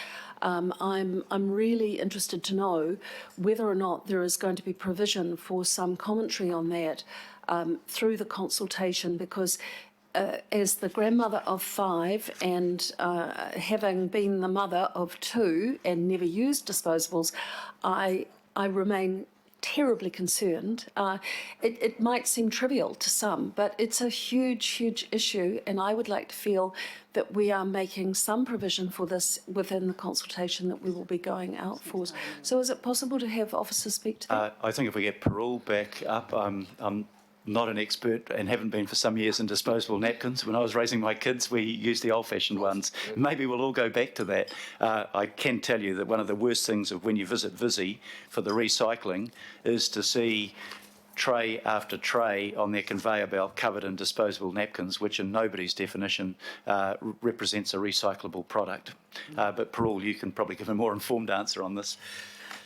I'm really interested to know whether or not there is going to be provision for some commentary on that through the consultation, because as the grandmother of 5 and having been the mother of 2 and never used disposables, I remain terribly concerned. It might seem trivial to some, but it's a huge, huge issue, and I would like to feel that we are making some provision for this within the consultation that we will be going out for. So is it possible to have officers speak to that? I think if we get Parul back up, I'm not an expert and haven't been for some years in disposable napkins. When I was raising my kids, we used the old-fashioned ones. Maybe we'll all go back to that. I can tell you that one of the worst things of when you visit Visy for the recycling is to see tray after tray on their conveyor belt covered in disposable napkins, which in nobody's definition represents a recyclable product. But Parul, you can probably give a more informed answer on this.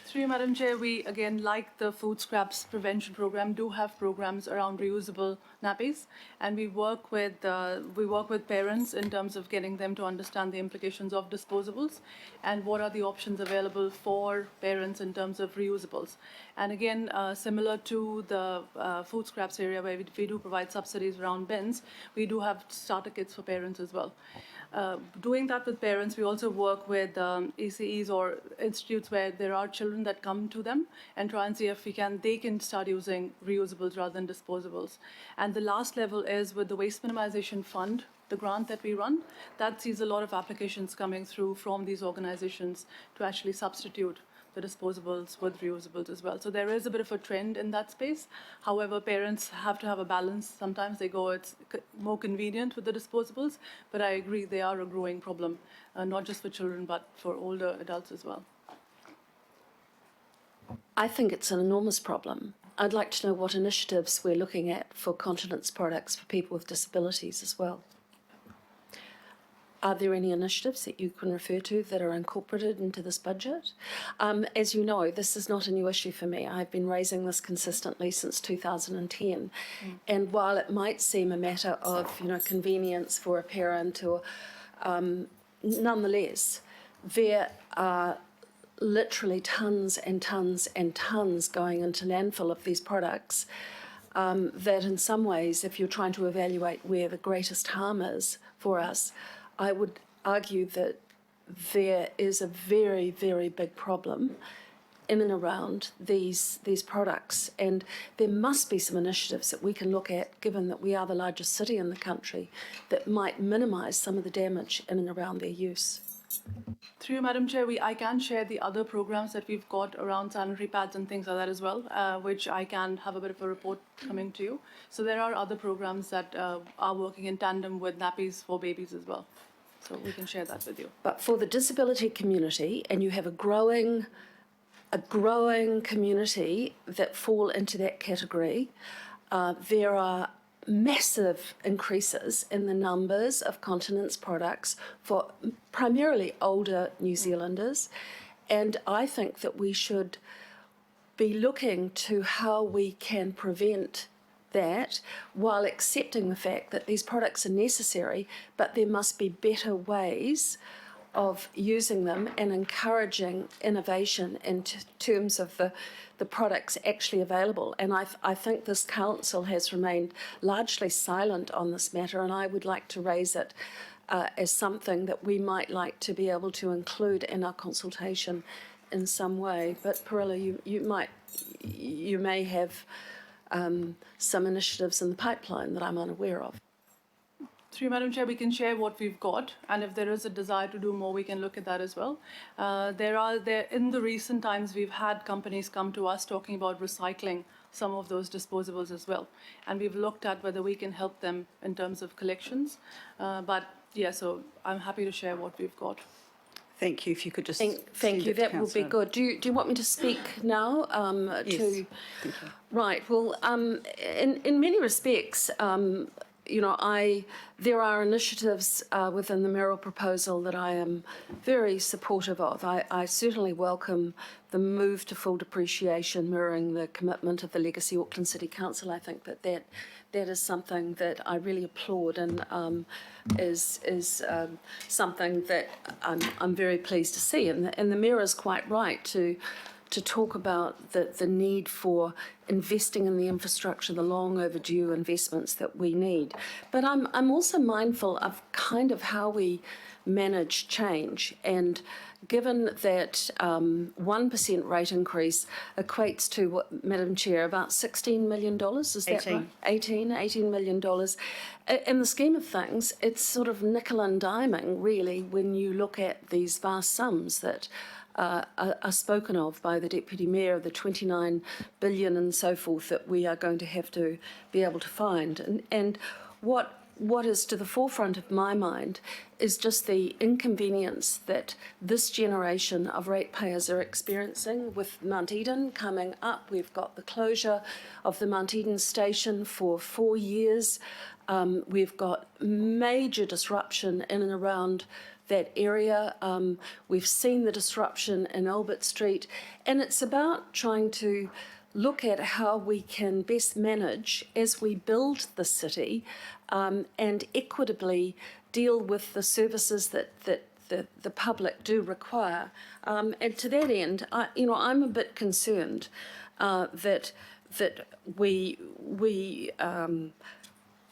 Through you, Madam Chair, we, again, like the food scraps prevention program, do have programs around reusable nappies, and we work with parents in terms of getting them to understand the implications of disposables and what are the options available for parents in terms of reusables. And again, similar to the food scraps area where we do provide subsidies around bins, we do have starter kits for parents as well. Doing that with parents, we also work with ECEs or institutes where there are children that come to them and try and see if they can start using reusables rather than disposables. And the last level is with the Waste Minimization Fund, the grant that we run, that sees a lot of applications coming through from these organizations to actually substitute the disposables with reusables as well. So there is a bit of a trend in that space. However, parents have to have a balance. Sometimes they go, it's more convenient with the disposables, but I agree they are a growing problem, not just for children, but for older adults as well. I think it's an enormous problem. I'd like to know what initiatives we're looking at for continence products for people with disabilities as well. Are there any initiatives that you can refer to that are incorporated into this budget? As you know, this is not a new issue for me. I've been raising this consistently since 2010. And while it might seem a matter of, convenience for a parent or nonetheless, there are literally tons and tons and tons going into landfill of these products that in some ways, if you're trying to evaluate where the greatest harm is for us, I would argue that there is a very, very big problem in and around these products, and there must be some initiatives that we can look at, given that we are the largest city in the country, that might minimise some of the damage in and around their use. Through you, Madam Chair, I can share the other programs that we've got around sanitary pads and things like that as well, which I can have a bit of a report coming to you. So there are other programs that are working in tandem with nappies for babies as well. So we can share that with you. But for the disability community, and you have a growing community that fall into that category, there are massive increases in the numbers of continence products for primarily older New Zealanders. And I think that we should be looking to how we can prevent that while accepting the fact that these products are necessary, but there must be better ways of using them and encouraging innovation in terms of the products actually available. And I think this council has remained largely silent on this matter, and I would like to raise it as something that we might like to be able to include in our consultation in some way. But Parilla, you may have some initiatives in the pipeline that I'm unaware of. Through you, Madam Chair, we can share what we've got, and if there is a desire to do more, we can look at that as well. In the recent times, we've had companies come to us talking about recycling some of those disposables as well, and we've looked at whether we can help them in terms of collections. But yeah, so I'm happy to share what we've got. Thank you. If you could just Thank you. That would be good. Do you want me to speak now? Yes. Thank you. Right. Well, in many respects, there are initiatives within the Merrill proposal that I am very supportive of. I certainly welcome the move to full depreciation, mirroring the commitment of the Legacy Auckland City Council. I think that is something that I really applaud, and is something that I'm very pleased to see. And the Mayor is quite right to talk about the need for investing in the infrastructure, the long overdue investments that we need. But I'm also mindful of kind of how we manage change. And given that 1% rate increase equates to, what, Madam Chair, about $16 million, is that right? $18 million. In the scheme of things, it's sort of nickel and diming, really, when you look at these vast sums that are spoken of by the Deputy Mayor, the 29 billion and so forth that we are going to have to be able to find. And what is to the forefront of my mind is just the inconvenience that this generation of ratepayers are experiencing with Mount Eden coming up. We've got the closure of the Mount Eden station for 4 years. We've got major disruption in and around that area. We've seen the disruption in Albert Street, and it's about trying to look at how we can best manage as we build the city and equitably deal with the services that the public do require. And to that end, I'm a bit concerned that we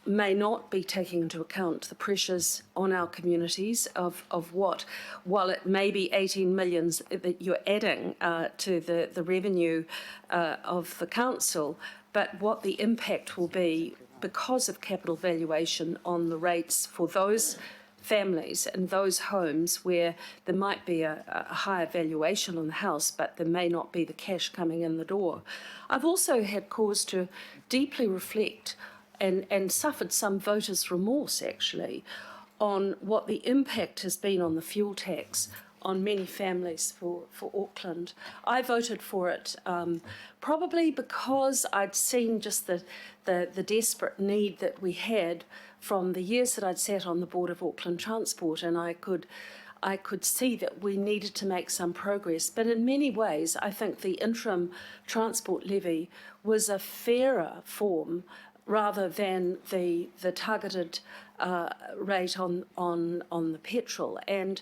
may not be taking into account the pressures on our communities of what, while it may be 18 million that you're adding to the revenue of the council, but what the impact will be because of capital valuation on the rates for those families and those homes where there might be a higher valuation on the house, but there may not be the cash coming in the door. I've also had cause to deeply reflect and suffered some voters' remorse, actually, on what the impact has been on the fuel tax on many families for Auckland. I voted for it probably because I'd seen just the desperate need that we had from the years that I'd sat on the board of Auckland Transport, and I could see that we needed to make some progress. But in many ways, I think the interim transport levy was a fairer form rather than the targeted rate on the petrol and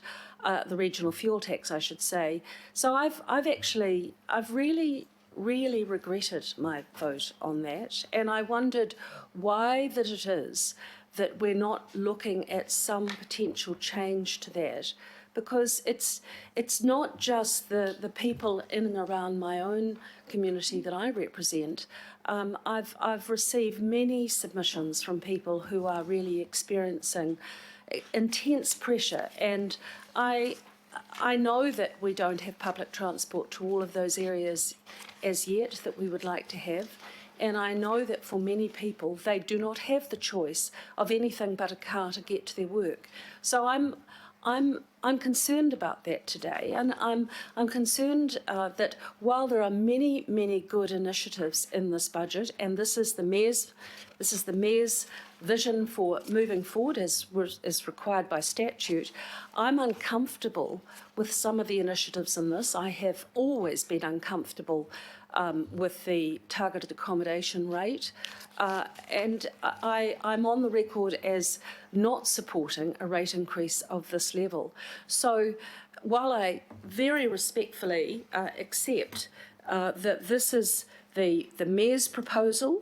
the regional fuel tax, I should say. So I've really regretted my vote on that, and I wondered why that it is that we're not looking at some potential change to that, because it's not just the people in and around my own community that I represent. I've received many submissions from people who are really experiencing intense pressure, and I know that we don't have public transport to all of those areas as yet that we would like to have. And I know that for many people, they do not have the choice of anything but a car to get to their work. So I'm concerned about that today, and I'm concerned that while there are many good initiatives in this budget, and this is the mayor's vision for moving forward as required by statute, I'm uncomfortable with some of the initiatives in this. I have always been uncomfortable with the targeted accommodation rate, and I'm on the record as not supporting a rate increase of this level. So while I very respectfully accept that this is the mayor's proposal,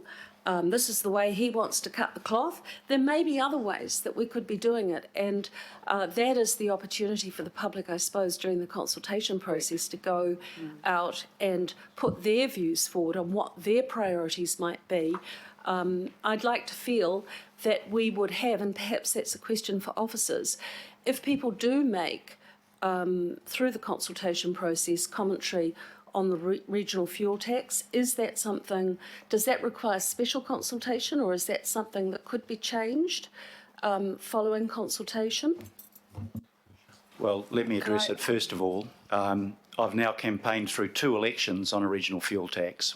this is the way he wants to cut the cloth, there may be other ways that we could be doing it, and that is the opportunity for the public, I suppose, during the consultation process to go out and put their views forward on what their priorities might be. I'd like to feel that we would have, and perhaps that's a question for officers, if people do make, through the consultation process, commentary on the regional fuel tax, is that something, does that require special consultation, or is that something that could be changed following consultation? Well, let me address it first of all. I've now campaigned through 2 elections on a regional fuel tax.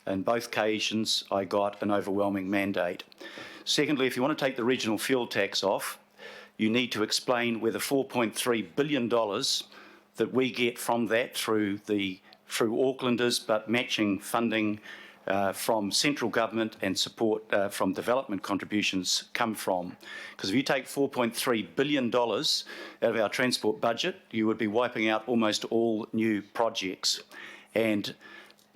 In both occasions, I got an overwhelming mandate. Secondly, if you want to take the regional fuel tax off, you need to explain where the $4.3 billion that we get from that through Aucklanders, but matching funding from central government and support from development contributions come from. Because if you take $4.3 billion out of our transport budget, you would be wiping out almost all new projects. And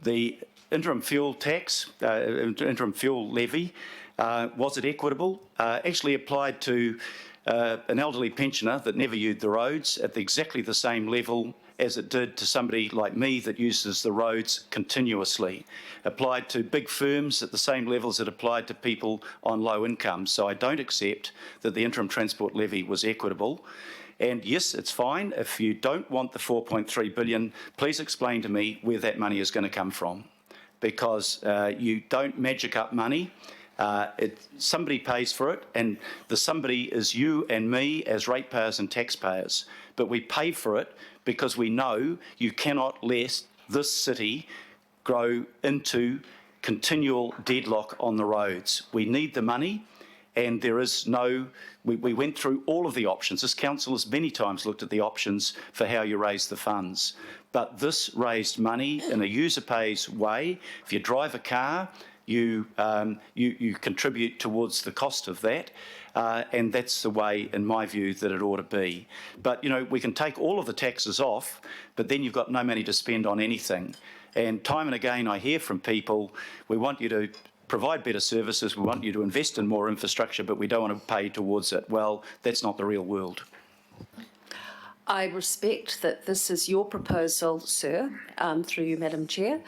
the interim fuel tax, interim fuel levy, was it equitable? Actually applied to an elderly pensioner that never used the roads at exactly the same level as it did to somebody like me that uses the roads continuously. Applied to big firms at the same levels it applied to people on low income. So I don't accept that the interim transport levy was equitable. And yes, it's fine. If you don't want the 4.3 billion, please explain to me where that money is going to come from. Because you don't magic up money. Somebody pays for it, and the somebody is you and me as ratepayers and taxpayers. But we pay for it because we know you cannot let this city grow into continual deadlock on the roads. We need the money, and there is no, we went through all of the options. This council has many times looked at the options for how you raise the funds. But this raised money in a user pays way. If you drive a car, you contribute towards the cost of that. And that's the way, in my view, that it ought to be. But, you know, we can take all of the taxes off, but then you've got no money to spend on anything. And time and again, I hear from people, we want you to provide better services, we want you to invest in more infrastructure, but we don't want to pay towards it. Well, that's not the real world. I respect that this is your proposal, sir, through you, Madam Chair.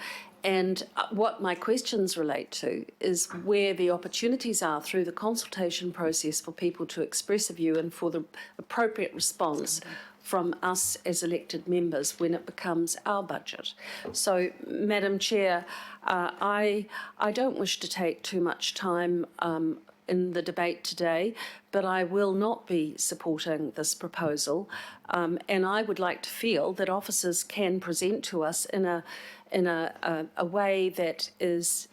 And what my questions relate to is where the opportunities are through the consultation process for people to express a view and for the appropriate response from us as elected members when it becomes our budget. So, Madam Chair, I don't wish to take too much time in the debate today, but I will not be supporting this proposal, and I would like to feel that officers can present to us in a way that is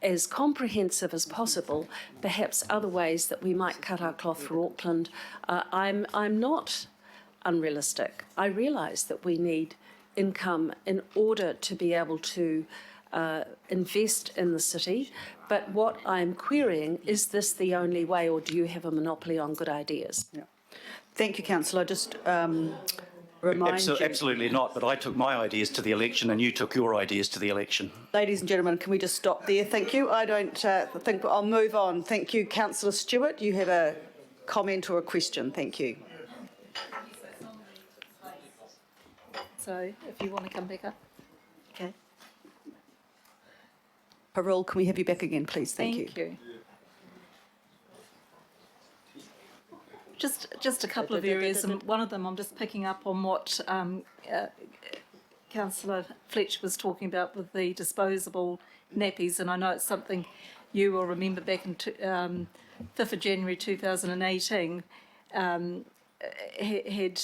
as comprehensive as possible, perhaps other ways that we might cut our cloth for Auckland. I'm not unrealistic. I realise that we need income in order to be able to invest in the city, but what I'm querying, is this the only way, or do you have a monopoly on good ideas? Yeah. Thank you, Councillor. Just remind you. Absolutely not, but I took my ideas to the election and you took your ideas to the election. Ladies and gentlemen, can we just stop there? Thank you. I don't think I'll move on. Thank you, Councillor Stewart. You have a comment or a question. Thank you. So if you want to come back up. Okay. Parul, can we have you back again, please? Thank you. Thank you. Just a couple of areas, and one of them I'm just picking up on what Councillor Fletcher was talking about with the disposable nappies, and I know it's something you will remember back in 5th of January 2018 had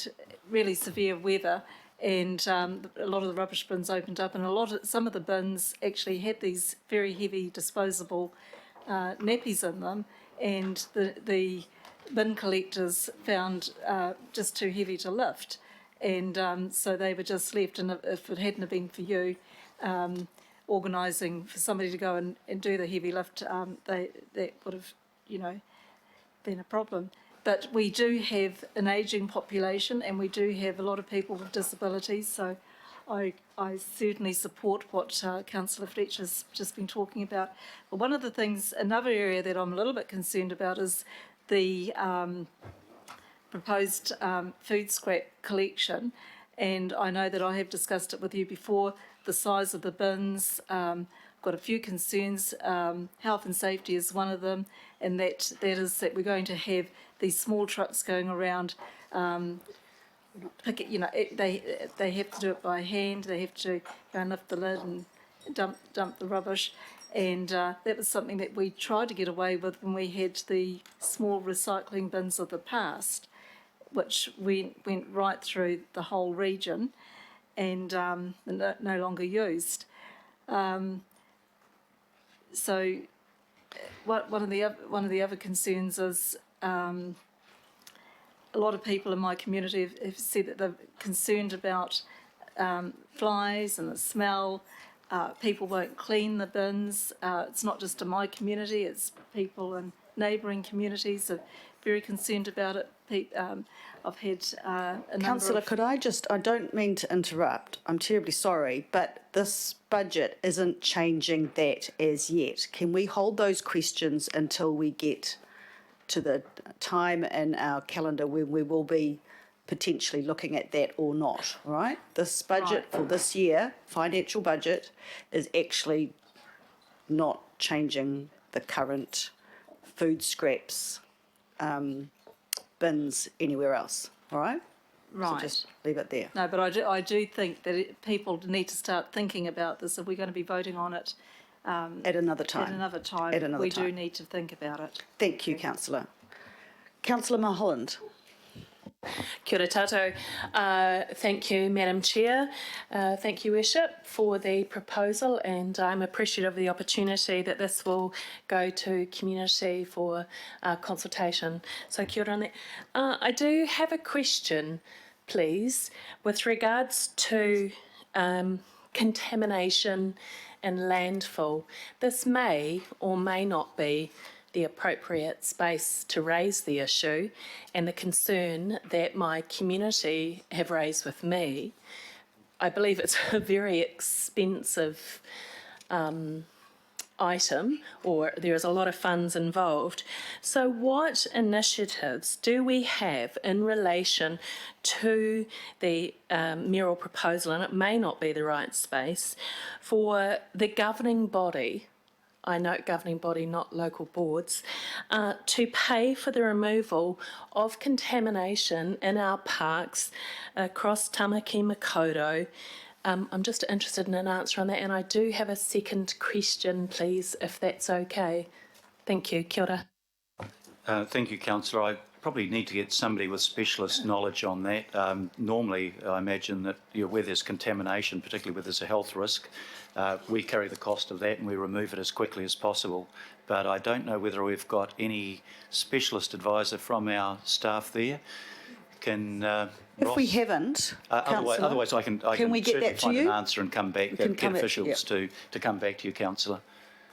really severe weather, and a lot of the rubbish bins opened up, and some of the bins actually had these very heavy disposable nappies in them, and the bin collectors found just too heavy to lift, and so they were just left. And if it hadn't have been for you organising for somebody to go and do the heavy lift, that would have, been a problem. But we do have an ageing population, and we do have a lot of people with disabilities. So I certainly support what Councillor Fletcher's just been talking about. But one of the things, another area that I'm a little bit concerned about is the proposed food scrap collection, and I know that I have discussed it with you before, the size of the bins. Got a few concerns. Health and safety is one of them, and that is that we're going to have these small trucks going around, pick it, they have to do it by hand, they have to go and lift the lid and dump the rubbish. And that was something that we tried to get away with when we had the small recycling bins of the past, which went right through the whole region and no longer used. So one of the other concerns is a lot of people in my community have said that they're concerned about flies and the smell. People won't clean the bins. It's not just in my community, it's people in neighbouring communities are very concerned about it. I've had a number Councillor, of... could I don't mean to interrupt, I'm terribly sorry, but this budget isn't changing that as yet. Can we hold those questions until we get to the time in our calendar when we will be potentially looking at that or not, right? This budget for this year, financial budget, is actually not changing the current food scraps bins anywhere else, all right? So Right. just leave it there. No, but I do think that people need to start thinking about this. If we're going to be voting on it At another time. at another time, At another we do time. need to think about it. Thank you, Councillor. Councillor Mulholland. Kia ora tātou. Thank you, Madam Chair. Thank you, Worship, for the proposal, and I'm appreciative of the opportunity that this will go to community for consultation. So kia ora on that. I do have a question, please, with regards to contamination and landfill. This may or may not be the appropriate space to raise the issue, and the concern that my community have raised with me. I believe it's a very expensive item, or there is a lot of funds involved. So what initiatives do we have in relation to the mayoral proposal, and it may not be the right space, for the governing body, I note governing body, not local boards, to pay for the removal of contamination in our parks across Tamaki Makaurau? I'm just interested in an answer on that, and I do have a second question, please, if that's okay. Thank you. Kia ora. Thank you, Councillor. I probably need to get somebody with specialist knowledge on that. Normally, I imagine that where there's contamination, particularly where there's a health risk, we carry the cost of that and we remove it as quickly as possible. But I don't know whether we've got any specialist advisor from our staff there. Can If we Ross? haven't, Councillor, Otherwise, I can we get certainly that to find you? an answer and come back, We can get come back, officials to come back to you, Councillor.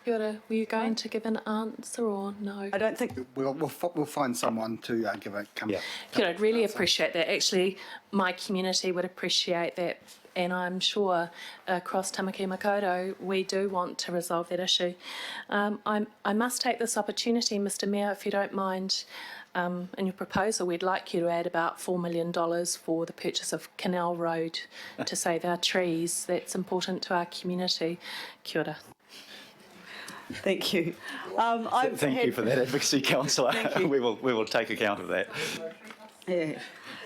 Kia ora. Were you going to give an answer or no? I don't think. We'll find someone to give a come. Yeah. Kia ora, I'd really appreciate that. Actually, my community would appreciate that, and I'm sure across Tamaki Makaurau we do want to resolve that issue. I must take this opportunity, Mr Mayor, if you don't mind, in your proposal we'd like you to add about $4 million for the purchase of Canal Road to save our trees. That's important to our community. Kia ora. Thank you. Thank you for that advocacy, Councillor. Thank you. we will take account of that. Yeah.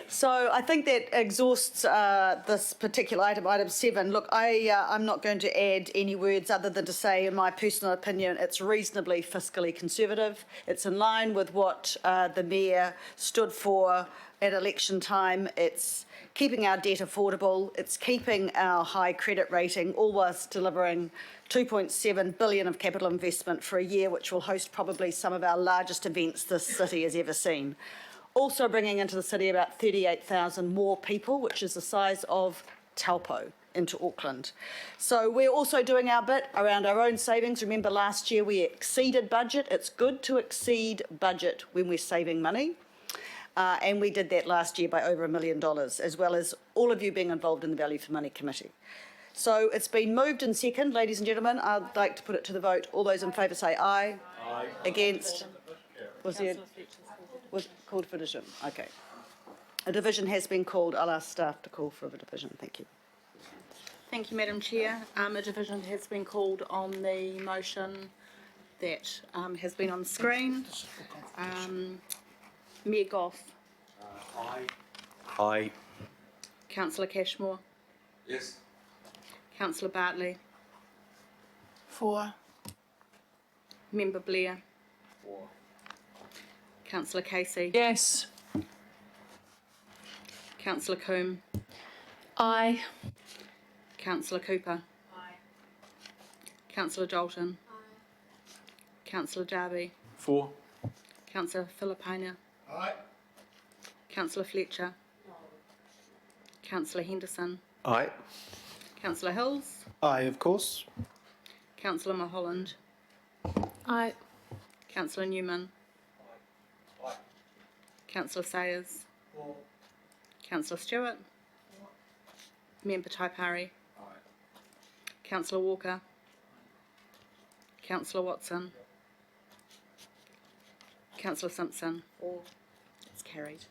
So I think that exhausts this particular item, item 7. Look, I'm not going to add any words other than to say, in my personal opinion, it's reasonably fiscally conservative. It's in line with what the Mayor stood for at election time. It's keeping our debt affordable. It's keeping our high credit rating, all whilst delivering $2.7 billion of capital investment for a year which will host probably some of our largest events this city has ever seen. Also bringing into the city about 38,000 more people, which is the size of Taupo into Auckland. So we're also doing our bit around our own savings. Remember last year we exceeded budget. It's good to exceed budget when we're saving money. And we did that last year by over $1 million, as well as all of you being involved in the Value for Money Committee. So it's been moved and second. Ladies and gentlemen, I'd like to put it to the vote. All those in favour say aye. Aye. Against? Was called for division. Okay. A division has been called. I'll ask staff to call for a division. Thank you. Thank you, Madam Chair. A division has been called on the motion that has been on the screen. Mayor Goff. Aye. Councillor Cashmore. Yes. Councillor Bartley. For. Member Blair. Councillor Casey. Yes. Councillor Coombe. Aye. Councillor Cooper. Aye. Councillor Dalton. Councillor Darby. For. Councillor Filipina. Aye. Councillor Fletcher. Councillor Henderson. Aye. Councillor Hills. Aye, of course. Councillor Mulholland. Aye. Councillor Newman. Councillor Sayers. Councillor Stewart. Member Taipari. Councillor Walker. Councillor Watson. Councillor Simpson. It's carried.